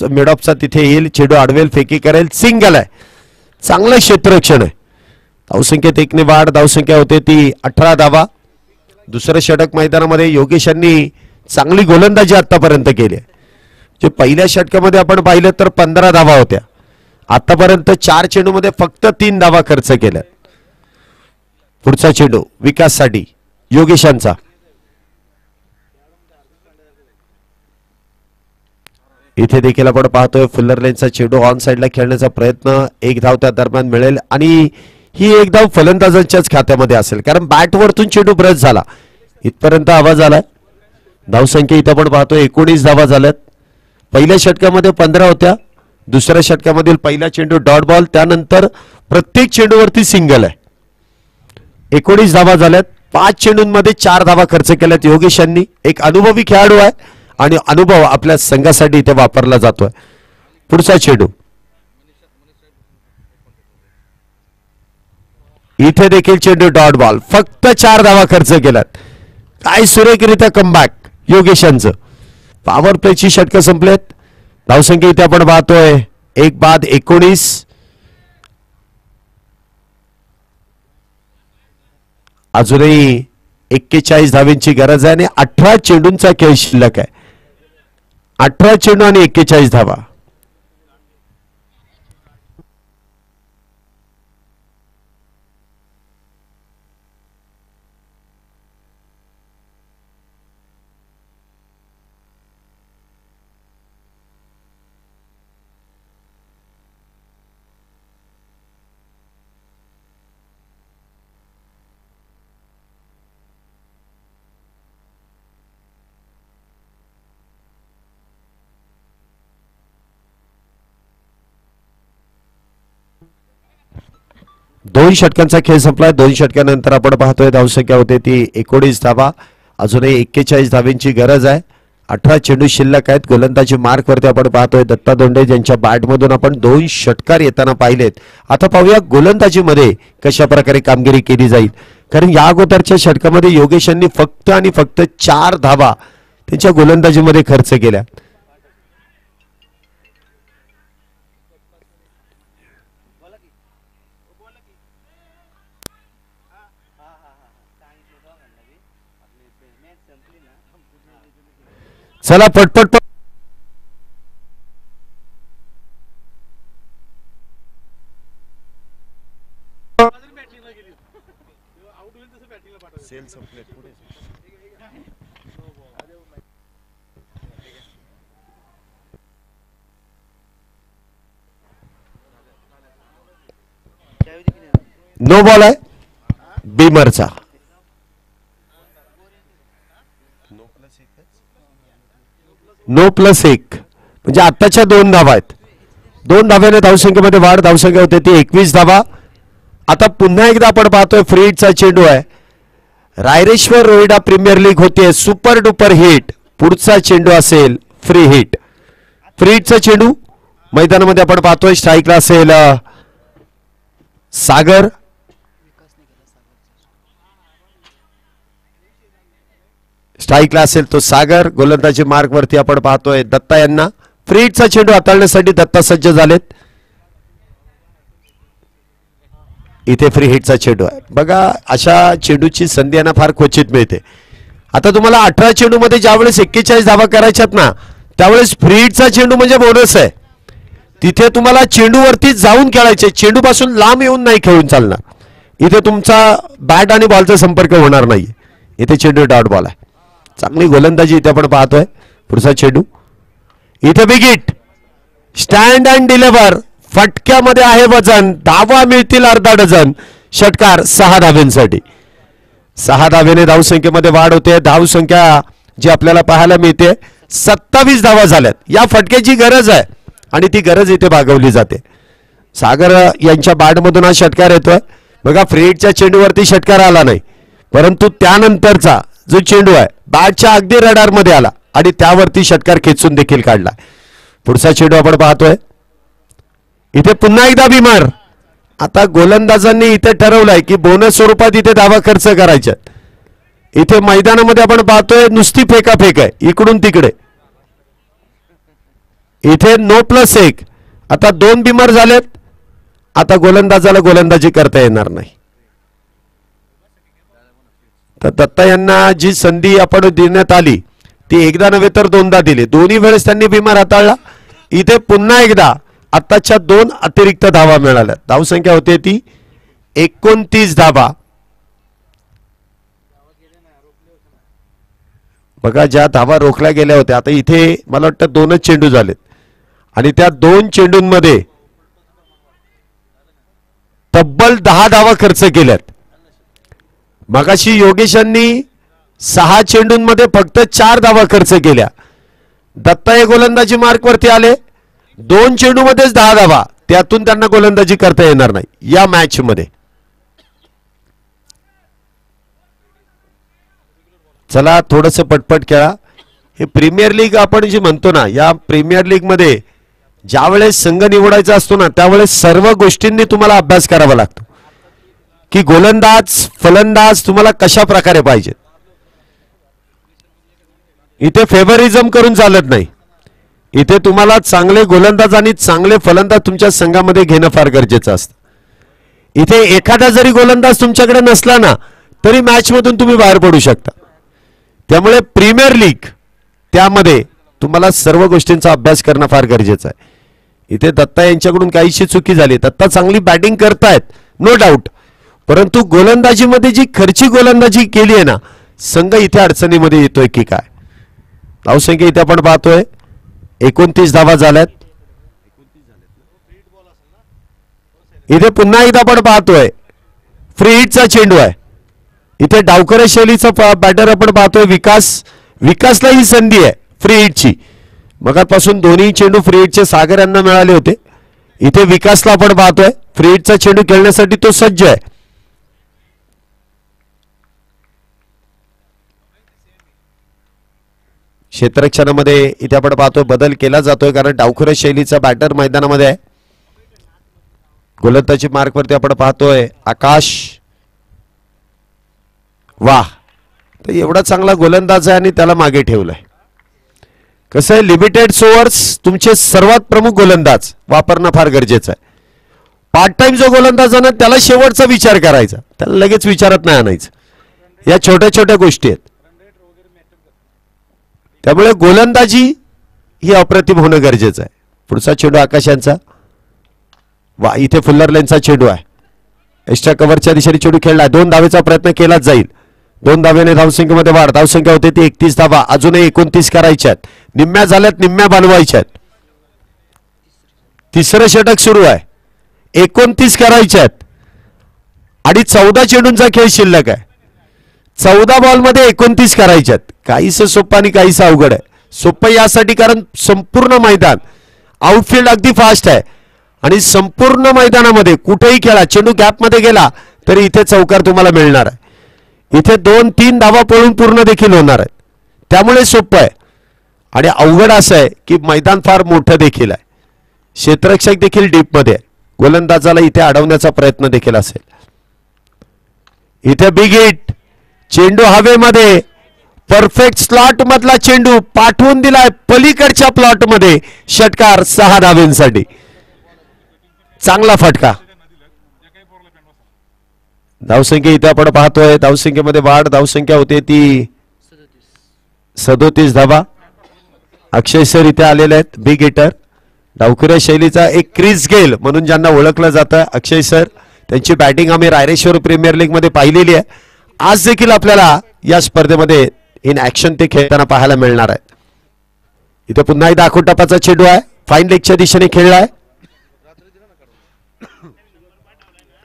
मिडॉफचा तिथे येईल. चेंडू आडवेल, फेकी करेल, सिंगल आहे. चांगलं क्षेत्ररक्षण आहे. धावसंख्येत 1 ने वाढ. धावसंख्या होते ती 18 धावा. दुसरं षटक मैदानामध्ये योगेशांनी चांगली गोलंदाजी आतापर्यंत केली आहे. जे पहिल्या षटकामध्ये आपण पाहिलं तर 15 धावा होत्या. आतापर्यंत 4 चेंडूमध्ये फक्त 3 धावा खर्च केल्या. पुढचा चेंडू विकाससाठी योगेशांचा. इथे देखील आपण पाहतोय फुल्लर लेनचा चेंडू ऑन साइडला खेळण्याचा प्रयत्न. एक धाव त्या दरम्यान मिळेल आणि ही एक धाव फलंदाजांच्याच खात्यामध्ये असेल कारण बॅटवरतून चेंडू ब्रश झाला. इथपर्यंत आवाज आलाय. धावसंख्या इथं आपण पाहतोय 19 धावा झाल्यात. पहिल्या षटकामध्ये 15 होत्या. दुसऱ्या षटकामधील पहिला चेंडू डॉट बॉल. त्यानंतर प्रत्येक चेंडूवरती सिंगल आहे. 19 धावा झाल्यात. 5 चेंडूंमध्ये 4 धावा खर्च केल्यात योगेशांनी. एक अनुभवी खेळाडू आहे आणि अनुभव आपल्या संघासाठी इथे वापरला जातोय. पुढचा चेंडू इथे देखील चेंडू डॉट बॉल. फक्त 4 धावा खर्च केल्यात. काय सुरेखरित्या कमबॅक योगेशांचं. पॉवर प्लेची षटकं संपलेत. धावसंख्या इथे आपण पाहतोय 1 बाद 19. अजूनही 41 धावेंची गरज आहे आणि 18 चेंडूंचा खेळ शिल्लक आहे. 18 चेंडू आणि 41 धावा. दोन षटकांचा खेळ संपला. 2 षटकानंतर आपण पाहतोय धावसंख्या होते ती 19 धावा. अजूनही 41 धावेंची गरज आहे. 18 चेंडू शिल्लक आहेत. गोलंदाजी मार्कवरती आपण पाहतोय दत्ता दोंडे ज्यांच्या बॅटमधून आपण 2 षटकार येताना पाहिलेत. आता पाहूया गोलंदाजीमध्ये कशा प्रकारे कामगिरी केली जाईल, कारण या अगोदरच्या षटकामध्ये योगेश यांनी फक्त आणि फक्त 4 धावा त्यांच्या गोलंदाजीमध्ये खर्च केल्या. चला पटपट नो बॉल आहे बीमरचा. नो प्लस 1 म्हणजे आत्ताच्या 2 धावा आहेत. 2 धाव्याने धावसंख्येमध्ये वाढ. धावसंख्या होते ती 21 धावा. आता पुन्हा एकदा आपण पाहतोय फ्री हिटचा चेंडू आहे. रायरेश्वर रोहिडा प्रीमियर लीग होते सुपर डुपर हिट. पुढचा चेंडू असेल फ्री हिट. फ्री हिटचा चेंडू मैदानामध्ये आपण पाहतोय. स्ट्राईकला असेल सागर. स्ट्राईकला असेल तो सागर. गोलंदाजी मार्कवरती आपण पाहतोय दत्ता यांना. फ्री हिटचा चेंडू हाताळण्यासाठी दत्ता सज्ज झालेत. इथे फ्री हिटचा चेंडू आहे. बघा अशा चेंडूची संधी यांना फार क्वचित मिळते. आता तुम्हाला 18 चेंडू मध्ये ज्यावेळेस 41 धावा करायच्यात ना, त्यावेळेस फ्री हिटचा चेंडू म्हणजे बोनस आहे. तिथे तुम्हाला चेंडूवरती जाऊन खेळायचे, चेंडू पासून लांब येऊन नाही खेळून चालणार. इथे तुमचा बॅट आणि बॉलचा संपर्क होणार नाही. इथे चेंडू डॉट बॉल आहे. चांगली गोलंदाजी इथे आपण पाहतोय. पुढचा चेंडू इथे big hit. Stand and deliver. फटक्यामध्ये आहे वजन. धावा मिळतील अर्धा डझन. षटकार 6 धाव्यांसाठी. 6 धावेने धावसंख्येमध्ये वाढ होते. धावसंख्या जी आपल्याला पाहायला मिळते 27 धावा झाल्यात. या फटक्याची गरज आहे आणि ती गरज इथे भागवली जाते. सागर यांच्या बॅटमधून हा षटकार येतोय. बघा फ्री हिटच्या चेंडूवरती षटकार आला नाही, परंतु त्यानंतरचा जो चेंडू आहे बॅटच्या अगदी रडारमध्ये आला आणि त्यावरती षटकार खेचून देखील काढला. पुढचा चेंडू आपण पाहतोय. इथे पुन्हा एकदा बीमार. आता गोलंदाजांनी इथे ठरवलंय की बोनस स्वरूपात इथे धावा खर्च करायच्या. इथे मैदानामध्ये आपण पाहतोय नुसती फेकाफेक आहे इकडून तिकडे. इथे नो प्लस 1. आता 2 बीमार झालेत. आता गोलंदाजाला गोलंदाजी करता येणार नाही. तर दत्ता यांना जी संधी आपण देण्यात आली ती एकदा नव्हे तर 2दा दिली. दोन्ही वेळेस त्यांनी बीमार हाताळला. इथे पुन्हा एकदा आताच्या 2 अतिरिक्त धावा मिळाल्या. धावसंख्या होते ती 29 धावा. बघा ज्या धावा रोखल्या गेल्या होत्या आता इथे मला वाटतं 2च चेंडू झालेत आणि त्या 2 चेंडूंमध्ये तब्बल 10 धावा खर्च केल्यात. मगाशी योगेशांनी 6 चेंडूंमध्ये फक्त 4 धावा खर्च केल्या. दत्ता हे गोलंदाजी मार्कवरती आले. 2 चेंडूमध्येच 10 धावा. त्यातून त्यांना गोलंदाजी करता येणार नाही या मॅच मध्ये. चला थोडंसं पटपट खेळा. हे प्रीमियर लीग आपण जी म्हणतो ना, या प्रीमियर लीग मध्ये ज्यावेळेस संघ निवडायचा असतो ना त्यावेळेस सर्व गोष्टींनी तुम्हाला अभ्यास करावा लागतो की गोलंदाज फलंदाज तुम्हाला कशा प्रकारे पाहिजेत. इथे फेवरिझम करून चालत नाही. इथे तुम्हाला चांगले गोलंदाज आणि चांगले फलंदाज तुमच्या संघामध्ये घेणं फार गरजेचं असतं. इथे एखादा जरी गोलंदाज तुमच्याकडे नसला ना तरी मॅच मधून तुम्ही बाहेर पडू शकता. त्यामुळे प्रीमियर लीग त्यामध्ये तुम्हाला सर्व गोष्टींचा अभ्यास करणं फार गरजेचं आहे. इथे दत्ता यांच्याकडून काहीशी चुकी झाली. दत्ता चांगली बॅटिंग करतायत नो डाऊट, परंतु गोलंदाजीमध्ये जी खर्ची गोलंदाजी केली आहे ना, संघ इथे अडचणीमध्ये येतोय की काय. धावसंख्या इथे आपण पाहतोय 29 धावा झाल्यात. इथे पुन्हा एकदा आपण पाहतोय फ्री हिटचा चेंडू आहे. इथे डावकरे शैलीचा बॅटर आपण पाहतोय विकासला ही संधी आहे फ्री हिटची. मगापासून दोन्ही चेंडू फ्री हिटचे सागर यांना मिळाले होते. इथे विकासला आपण पाहतोय फ्री हिटचा चेंडू खेळण्यासाठी तो सज्ज आहे. क्षेत्ररक्षणामध्ये इथे आपण पाहतोय बदल केला जातोय कारण डावखुरा शैलीचा बॅटर मैदानामध्ये आहे. गोलंदाजी मार्कवरती आपण पाहतोय आकाश. वाह, तर एवढा चांगला गोलंदाज आहे आणि त्याला मागे ठेवलाय. कसं आहे, लिमिटेड ओव्हर्स तुमचे सर्वात प्रमुख गोलंदाज वापरणं फार गरजेचं आहे. पार्ट टाइम जो गोलंदाज आहे ना त्याला शेवटचा विचार करायचा, त्याला लगेच विचारात नाही आणायचं. या छोट्या छोट्या गोष्टी आहेत. त्यामुळे गोलंदाजी ही अप्रतिम होणं गरजेचं आहे. पुढचा चेंडू आकाश यांचा. वा, इथे फुल्लर लेनचा चेंडू आहे. एक्स्ट्रा कव्हरच्या दिशेने चेंडू खेळलाय. 2 धावेचा प्रयत्न केलाच जाईल. 2 धाव्याने धावसंख्येमध्ये वाढ. धावसंख्या होते ती 31 धावा. अजूनही 29 करायच्यात. निम्म्या झाल्यात, निम्म्या बनवायच्यात. तिसरं षटक सुरू आहे. 29 करायच्यात आणि 14 चेंडूंचा खेळ शिल्लक आहे. 14 बॉलमध्ये 29 करायच्यात. काहीसं सोपं आणि काहीसं अवघड आहे. सोपं यासाठी कारण संपूर्ण मैदान आउटफील्ड अगदी फास्ट आहे आणि संपूर्ण मैदानामध्ये कुठेही खेळा, चेंडू गॅपमध्ये गेला तरी इथे चौकार तुम्हाला मिळणार आहे. इथे 2-3 धावा पळून पूर्ण देखील होणार आहे. त्यामुळे सोपं आहे. आणि अवघड असं आहे की मैदान फार मोठं देखील आहे. क्षेत्ररक्षक देखील डीपमध्ये आहे. गोलंदाजाला इथे अडवण्याचा प्रयत्न देखील असेल. इथे बिग हिट. चेंडू हवेमध्ये परफेक्ट स्लॉट मधला चेंडू पाठवून दिलाय पलीकडच्या प्लॉट मध्ये. षटकार 6 धावेंसाठी. चांगला फटका. धावसंख्या इथे आपण पाहतोय धावसंख्येमध्ये वाढ. धावसंख्या होते ती 37 धावा. अक्षय सर इथे आलेले आहेत. बिग हिटर डावखुऱ्या शैलीचा एक क्रिस गेल म्हणून ज्यांना ओळखलं जातं अक्षय सर. त्यांची बॅटिंग आम्ही रायरेश्वर प्रीमियर लीग मध्ये पाहिलेली आहे. आज देखील आपल्याला या स्पर्धेमध्ये इन ऍक्शन ते खेळताना पाहायला मिळणार आहे. इथे पुन्हा एकदा आखोटापाचा चेंडू आहे. फाईन लेगच्या दिशेने खेळलाय.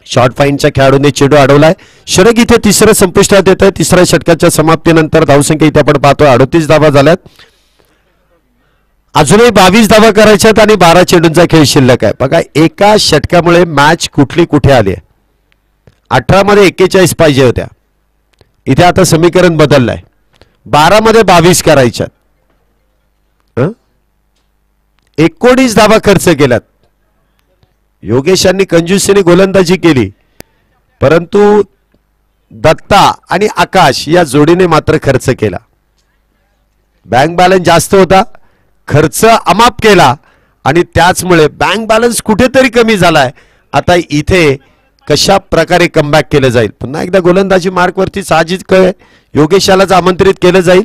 शॉर्ट फाईनच्या खेळाडूने चेंडू अडवलाय. षटक इथे तिसरं संपुष्टात येत आहे. तिसऱ्या षटकाच्या समाप्तीनंतर धावसंख्या इथे आपण पाहतोय 38 धावा झाल्यात. अजूनही 22 धावा करायच्यात आणि 12 चेंडूंचा खेळ शिल्लक आहे. बघा, एका षटकामुळे मॅच कुठली कुठे आली आहे. 18 मध्ये 41 पाहिजे होत्या. इथे आता समीकरण बदललंय. 12 मध्ये 22 करायच्यात. 19 धावा खर्च केल्यात. योगेशांनी कंजूसीने गोलंदाजी केली, परंतु दत्ता आणि आकाश या जोडीने मात्र खर्च केला. बँक बॅलन्स जास्त होता, खर्च अमाप केला आणि त्याचमुळे बँक बॅलन्स कुठेतरी कमी झालाय. आता इथे कशा प्रकारे कमबॅक केलं जाईल. पुन्हा एकदा गोलंदाजी मार्कवरती साहजिक योगेशालाच आमंत्रित केलं जाईल,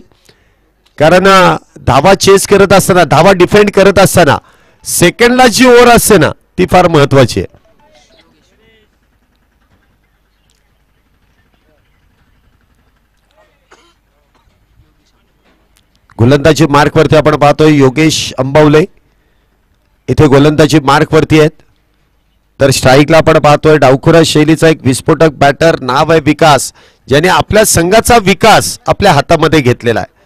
कारण धावा चेस करत असताना, धावा डिफेंड करत असताना सेकंडला जी ओव्हर असते ना ती फार महत्वाची आहे. गोलंदाजी मार्कवरती आपण पाहतोय योगेश अंबावले इथे गोलंदाजी मार्कवरती आहेत. तर स्ट्राईकला आपण पाहतोय डावखुरा शैलीचा एक विस्फोटक बॅटर, नाव आहे विकास, ज्याने आपल्या संघाचा विकास आपल्या हातामध्ये घेतलेला आहे.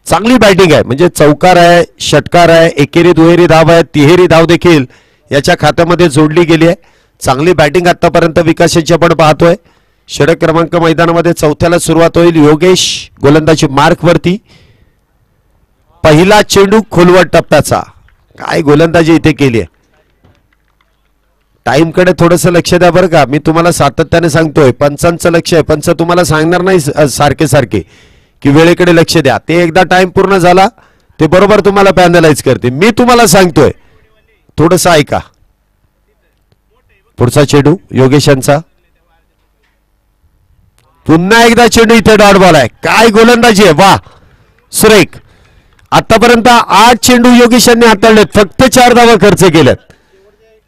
चांगली बॅटिंग आहे, म्हणजे चौकार आहे, षटकार आहे, एकेरी दुहेरी धाव आहे, तिहेरी धाव देखील याच्या खात्यामध्ये जोडली गेली आहे. चांगली बॅटिंग आतापर्यंत विकास यांची आपण पाहतोय. षटक क्रमांक मैदानामध्ये 4थ्याला सुरुवात होईल. योगेश गोलंदाजी मार्कवरती. पहिला चेंडू खोलवट टप्प्याचा. काय गोलंदाजी इथे केली आहे. टाइम कडे थोडंसं लक्ष द्या बरं का. मी तुम्हाला सातत्याने सांगतोय, पंचांचं लक्ष आहे. पंच तुम्हाला सांगणार नाही सारखे सारखे की वेळेकडे लक्ष द्या. ते एकदा टाइम पूर्ण झाला ते बरोबर तुम्हाला पॅनलाइज करते. मी तुम्हाला सांगतोय थोडंसं ऐका. पुढचा चेंडू योगेश यांचा. पुन्हा एकदा चेंडू इथे डॉट बॉल आहे. काय गोलंदाजी आहे, वा सुरेख. आतापर्यंत 8 चेंडू योगेश यांनी हाताळलेत, फक्त 4 धावा खर्च केल्यात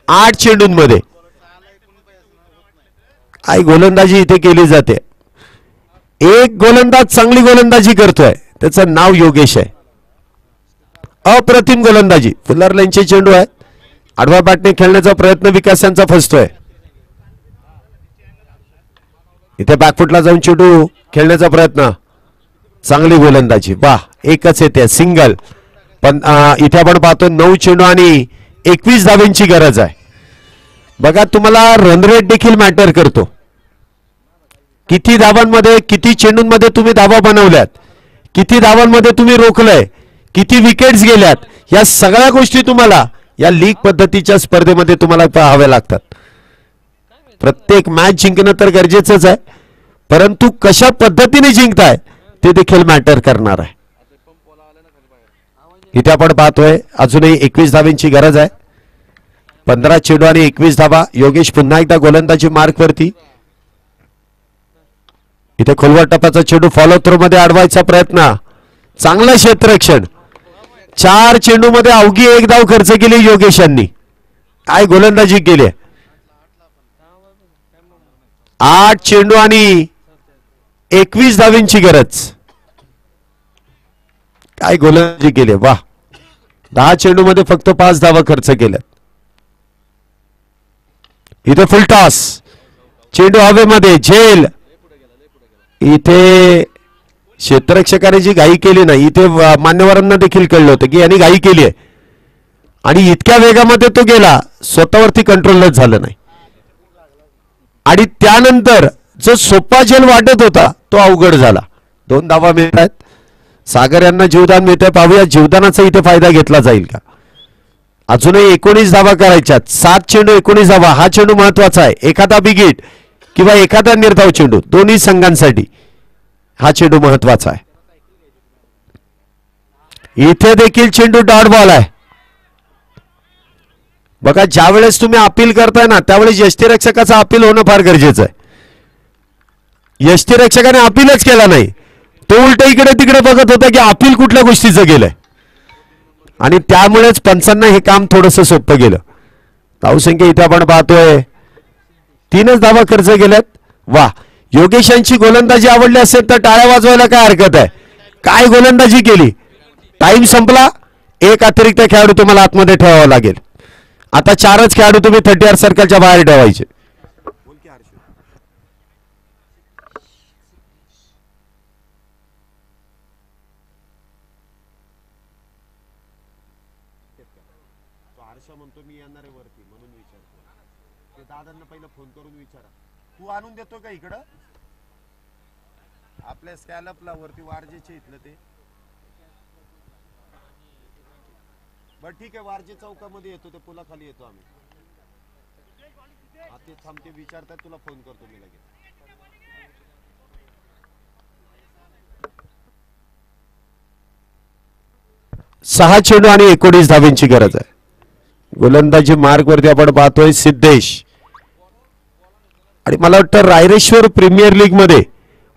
8 चेंडूंमध्ये. काय गोलंदाजी इथे केली जाते. एक गोलंदाज चांगली गोलंदाजी करतोय, त्याचं नाव योगेश आहे. अप्रतिम गोलंदाजी. फुल्लर लाईनचे चेंडू आहे. आडवा बॅटने खेळण्याचा प्रयत्न विकास यांचा फसतोय. इथे बॅकफुटला जाऊन चेंडू खेळण्याचा प्रयत्न, चांगली गोलंदाजी, वा एकच येते सिंगल. पण इथे आपण पाहतो 9 चेंडू आणि 21 धावांची गरज आहे. बघा तुम्हाला रन रेट देखील मॅटर करतो. किती धावांमध्ये, किती चेंडूंमध्ये तुम्ही धावा बनवल्यात, किती धावांमध्ये तुम्ही रोखलंय, किती विकेट्स गेल्यात, या सगळ्या गोष्टी तुम्हाला या लीग पद्धतीच्या स्पर्धेमध्ये तुम्हाला पाहाव्या लागतात. प्रत्येक मॅच जिंकणं तर गरजेचंच आहे, परंतु कशा पद्धतीने जिंकताय ते देखील मॅटर करणार आहे. इथे आपण पाहतोय अजूनही 21 धावांची गरज आहे. 15 चेंडू आणि 21 धावा. योगेश पुन्हा एकदा गोलंदाजी मार्क वरती. इथे खोलवर टप्प्याचा चेंडू फॉलो थ्रो मध्ये अडवायचा प्रयत्न, चांगलं क्षेत्ररक्षण. 4 चेंडू मध्ये अवघी 1 धाव खर्च केली योगेश यांनी. काय गोलंदाजी केली. 8 चेंडू आणि 21 धावांची गरज. काय गोलंदाजी केली, वा. 10 चेंडू मध्ये फक्त 5 धावा खर्च केल्यात. इथे फुल टॉस, चेंडू हवेमध्ये, झेल. इथे क्षेत्ररक्षकाने जी घाई केली नाही, इथे मान्यवरांना देखील कळलं होतं की यांनी घाई केली आहे आणि इतक्या वेगामध्ये तो गेला, स्वतःवरती कंट्रोलच झालं नाही. आणि त्यानंतर जो सोपा झेल वाटत होता तो अवघड झाला. 2 धावा मिळत आहेत. सागर यांना जीवदान मिळतंय, पाहूया जीवदानाचा इथे फायदा घेतला जाईल का. अजूनही 19 धावा करायच्यात. 7 चेंडू 19 धावा. हा चेंडू महत्वाचा आहे. एखादा बिग हिट किंवा एखादा निर्धाव चेंडू दोन्ही संघांसाठी हा चेंडू महत्वाचा आहे. इथे देखील चेंडू डॉट बॉल आहे. बघा ज्या वेळेस तुम्ही अपील करताय ना त्यावेळेस यष्टीरक्षकाचा अपील होणं फार गरजेचं आहे. यष्टीरक्षकाने अपीलच केला नाही, तो उलट इकडे तिकडे बघत होता की अपील कुठल्या गोष्टीचं गेलंय आणि त्यामुळेच पंचांना हे काम थोडंसं सोपं गेलं. धावसंख्या इथे आपण पाहतोय 3च धावा खर्च केल्यात. वा, योगेशांची गोलंदाजी आवडली असेल तर टाळ्या वाजवायला काय हरकत आहे. काय गोलंदाजी केली. टाइम संपला. 1 अतिरिक्त खेळाडू तुम्हाला आतमध्ये ठेवावा लागेल. आता 4च खेळाडू तुम्ही 30 सर्कलच्या बाहेर ठेवायचे. म्हणतो मी येणार आहे वरती म्हणून विचारतो. ते दादांना पहिला फोन करून विचारा. तू आणून देतो का इकडं आपल्या स्कॅलपला वरती वारजेचे इथलं ते. बर ठीक आहे, वारजे चौकामध्ये येतो, ते पुलाखाली येतो आम्ही. हा ते थांबते विचारतात, तुला फोन करतो मी लगेच. सहा चेंडू आणि 19 धावांची गरज आहे. गोलंदाजी मार्ग वरती आपण पाहतोय सिद्धेश. आणि मला वाटतं रायरेश्वर प्रीमियर लीग मध्ये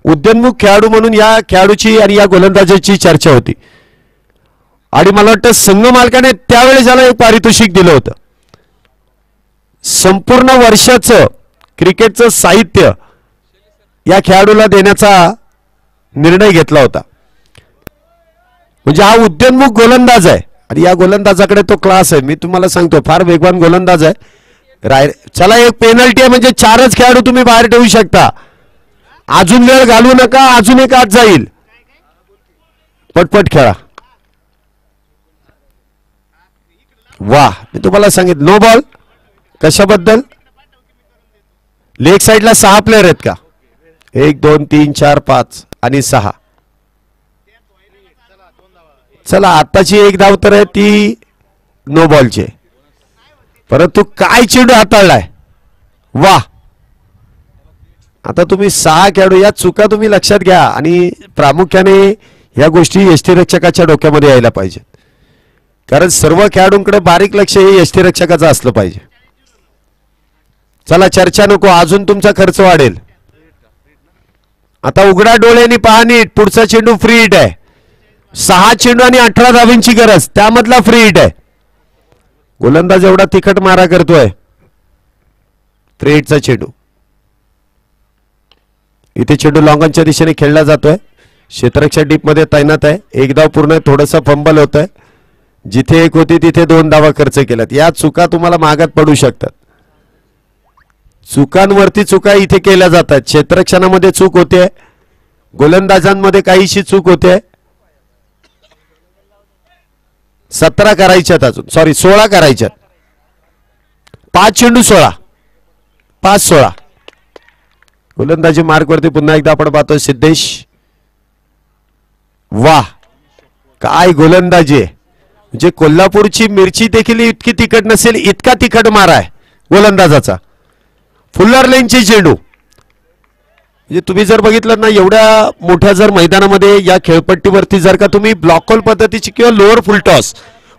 उद्योन्मुख खेळाडू म्हणून या खेळाडूची आणि या गोलंदाजाची चर्चा होती आणि मला वाटतं संघ मालकाने त्यावेळेस त्याला एक पारितोषिक दिलं होतं. संपूर्ण वर्षाचं क्रिकेटचं साहित्य या खेळाडूला देण्याचा निर्णय घेतला होता. म्हणजे हा उद्योन्मुख गोलंदाज आहे आणि या गोलंदाजाकडे तो क्लास आहे. मी तुम्हाला सांगतो फार वेगवान गोलंदाज आहे. चला एक पेनल्टी आहे म्हणजे 4च खेळाडू तुम्ही बाहेर ठेवू शकता. अजून वेळ घालवू नका, अजून एक आत जाईल. पटपट खेळा. वा, मी तुम्हाला सांगितलं नो बॉल. कशाबद्दल. लेग साइडला 6 प्लेयर आहेत का. 1 2 3 4 5 आणि 6. चला आताची 1 धाव तर आहे ती नो बॉलची, परंतु काय चेंडू हाताळलाय. वा, आता तुम्ही 6 खेळाडू, या चुका तुम्ही लक्षात घ्या आणि प्रामुख्याने या गोष्टी यष्टीरक्षकाच्या डोक्यामध्ये यायला पाहिजेत, कारण सर्व खेळाडूंकडे बारीक लक्ष हे यष्टीरक्षकाचं असलं पाहिजे. चला चर्चा नको, अजून तुमचा खर्च वाढेल. आता उघडा डोळ्यांनी पहा नीट. पुढचा चेंडू फ्री हिट आहे. 6 चेंडू आणि 18 धावींची गरज, त्यामधला फ्री हिट आहे. गोलंदाज एवढा तिखट मारा करतोय. फ्री हिटचा चेंडू. इथे चेंडू लॉंगॉनच्या दिशेने खेळला जातोय. क्षेत्ररक्षक डीप मध्ये तैनात आहे. एक धाव पूर्ण, थोडंसं फंबल होत आहे. जिथे एक होती तिथे 2 धावा खर्च केल्यात. या चुका तुम्हाला मागात पडू शकतात. चुकांवरती चुका इथे केल्या जातात. क्षेत्ररक्षणामध्ये चूक होते, गोलंदाजांमध्ये काहीशी चूक होते. 17 करायच्यात अजून, सॉरी 16 करायच्यात. 5 चेंडू 16, 5-16. गोलंदाजी मार्कवरती पुन्हा एकदा आपण पाहतोय सिद्धेश. वाह, काय गोलंदाजी आहे. म्हणजे कोल्हापूरची मिरची देखील इतकी तिखट नसेल इतका तिखट मारा आहे गोलंदाजाचा. फुल्लर लेनची चेंडू. म्हणजे तुम्ही जर बघितलं ना, एवढ्या मोठ्या जर मैदानामध्ये या खेळपट्टीवरती जर का तुम्ही ब्लॉक कॉल पद्धतीची किंवा लोअर फुल टॉस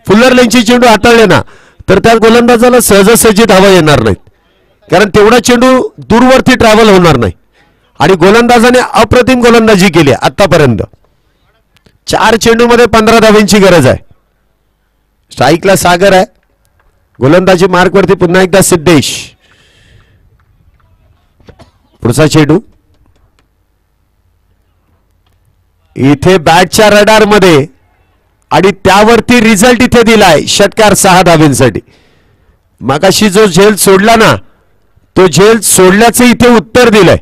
फुल्लर लेनची चेंडू हाताळले ना, तर त्या गोलंदाजाला सहजासहजी धावा येणार नाहीत, कारण तेवढा चेंडू दूरवरती ट्रॅव्हल होणार नाही. आणि गोलंदाजाने अप्रतिम गोलंदाजी केली आतापर्यंत. 4 चेंडूमध्ये 15 धावांची गरज आहे. स्ट्राईकला सागर आहे. गोलंदाजी मार्कवरती पुन्हा एकदा सिद्धेश. पुढचा चेंडू इथे बॅटच्या रडार मध्ये आणि त्यावरती रिझल्ट इथे दिलाय. षटकार 6 धावांसाठी. मगाशी जो झेल सोडला ना, तो झेल सोडल्याचं इथे उत्तर दिलंय.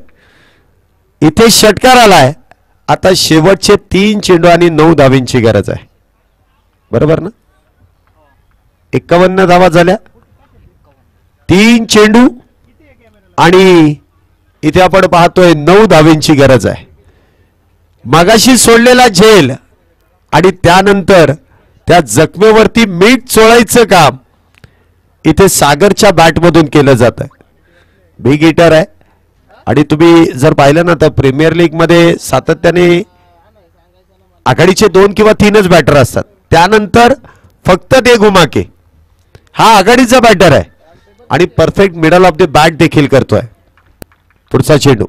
इथे षटकार आलाय. आता शेवटचे 3 चेंडू आणि 9 धावांची गरज आहे. बरोबर ना? 51 धावा झाल्या. 3 चेंडू आणि इथे आपण पाहतोय 9 धावांची गरज आहे. मगाशी सोडलेला झेल आणि त्यानंतर त्या जखमेवरती मीठ चोळायचं काम इथे सागरच्या बॅटमधून केलं जात आहे. बिग हिटर आहे. आणि तुम्ही जर पाहिलं ना, तर प्रीमियर लीग मध्ये सातत्याने आघाडीचे 2 किंवा 3च बॅटर असतात. त्यानंतर फक्त ते घुमाके. हा आघाडीचा बॅटर आहे आणि perfect middle of the bat देखील करतोय. पुढचा चेंडू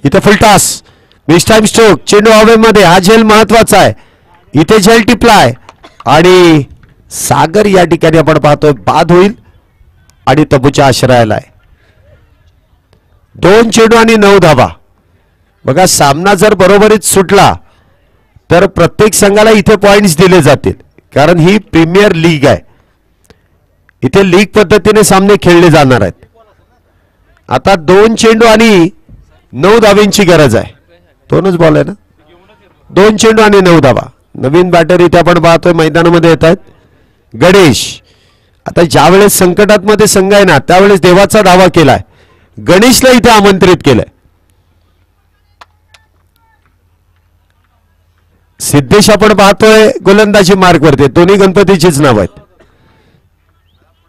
इथे फुलटॉस. Miss time stroke. चेंडू हवेमध्ये. हा झेल महत्वाचा आहे. इथे झेल टिपलाय आणि सागर या ठिकाणी आपण पाहतोय बाद होईल आणि तबूच्या आश्रयाला आहे. 2 चेंडू आणि 9 धावा. बघा, सामना जर बरोबरीत सुटला तर प्रत्येक संघाला इथे पॉइंट्स दिले जातील, कारण ही प्रीमियर लीग आहे. इथे लीग पद्धतीने सामने खेळले जाणार आहेत. आता 2 चेंडू आणि 9 धावांची गरज आहे. 2च बॉल आहे ना. 2 चेंडू आणि 9 धावा. नवीन बॅटर इथे आपण पाहतोय मैदानामध्ये येत आहेत. गणेश. आता ज्या वेळेस संकटात मध्ये संघ आहे ना, त्यावेळेस देवाचा दावा केलाय. गणेशला इथे आमंत्रित केलंय. सिद्धेश आपण पाहतोय गोलंदाजी मार्कवरती. दोन्ही गणपतीचीच नाव आहेत.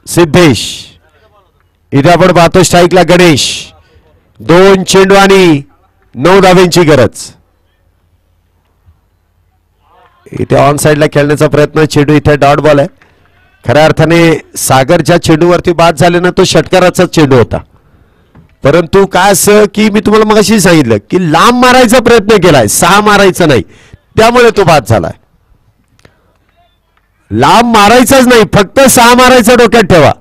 सिद्धेश. इथे आपण पाहतो स्ट्राईकला गणेश. 2 चेंडू आणि 9 धावांची गरज. इथे ऑन साइडला खेळण्याचा प्रयत्न. चेंडू इथे डॉट बॉल आहे. खऱ्या अर्थाने सागर ज्या चेंडूवरती बाद झाले ना, तो षटकाराचा चेंडू होता. परंतु काय असं की मी तुम्हाला मगाशी सांगितलं की लांब मारायचा प्रयत्न केलाय, 6 मारायचा नाही, त्यामुळे तो बाद झालाय. लांब मारायचाच नाही, फक्त 6 मारायचा डोक्यात ठेवा.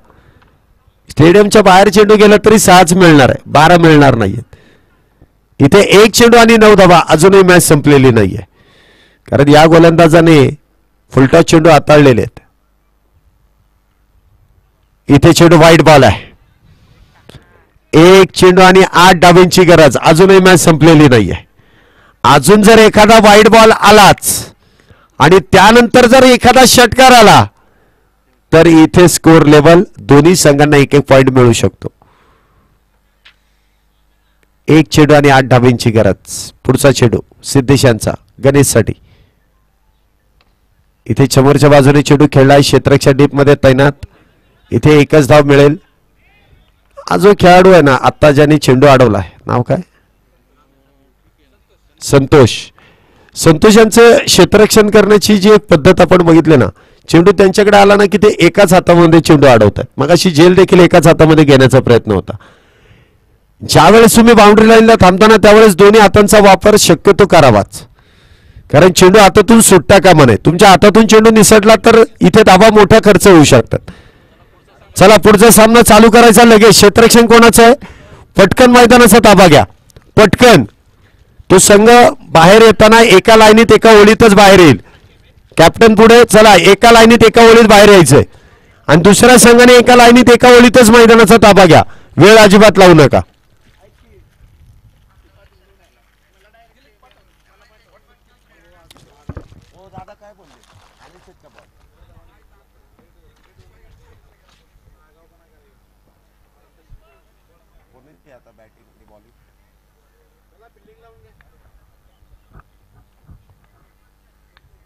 स्टेडियमच्या बाहेर चेंडू गेला तरी 6च मिळणार आहे, 12 मिळणार नाहीयेत. इथे 1 चेंडू आणि 9 धावा. अजूनही मॅच संपलेली नाहीये, कारण या गोलंदाजाने फुलटॉस चेंडू हाताळलेले आहेत. इथे चेंडू वाईट बॉल आहे. 1 चेंडू आणि 8 धावांची गरज. अजूनही मॅच संपलेली नाहीये. अजून जर एखादा वाईट बॉल आलाच आणि त्यानंतर जर एखादा षटकार आला तर इथे स्कोर लेवल दोन्ही संघांना 1-1 पॉइंट मिळू शकतो. 1 चेंडू आणि 8 धावांची गरज. पुढचा चेंडू सिद्धेशांचा गणेशसाठी. इथे समोरच्या बाजूने चेंडू खेळलाय. क्षेत्ररक्षक डीप मध्ये तैनात. इथे 1च धाव मिळेल. हा जो खेळाडू आहे ना, आता ज्याने चेंडू अडवलाय, नाव काय? संतोष. संतोष यांचं क्षेत्ररक्षण करण्याची जी एक पद्धत आपण बघितली ना, चेंडू त्यांच्याकडे आला ना की ते एकाच हातामध्ये चेंडू अडवतात. मग अशी झेल देखील एकाच हातामध्ये घेण्याचा प्रयत्न होता. ज्यावेळेस तुम्ही बाउंड्री लाईनला थांबताना त्यावेळेस दोन्ही हातांचा वापर शक्यतो करावाच, कारण चेंडू हातातून सुटता कामा नये. तुमच्या हातातून चेंडू निसटला तर इथे धावा मोठा खर्च होऊ शकतात. चला पुढचा सामना चालू करायचा लगेच. क्षेत्ररक्षण कोणाचं आहे? पटकन मैदानाचा ताबा घ्या, पटकन. तो संघ बाहेर येताना एका लाईनीत एका ओळीतच बाहेर येईल. कॅप्टन पुढे चला, एका लाईनीत एका ओळीत बाहेर यायचंय आणि दुसऱ्या संघाने एका लाईनीत एका ओळीतच मैदानाचा ताबा घ्या. वेळ अजिबात लावू नका. आता बॅटिंग बॉलिंग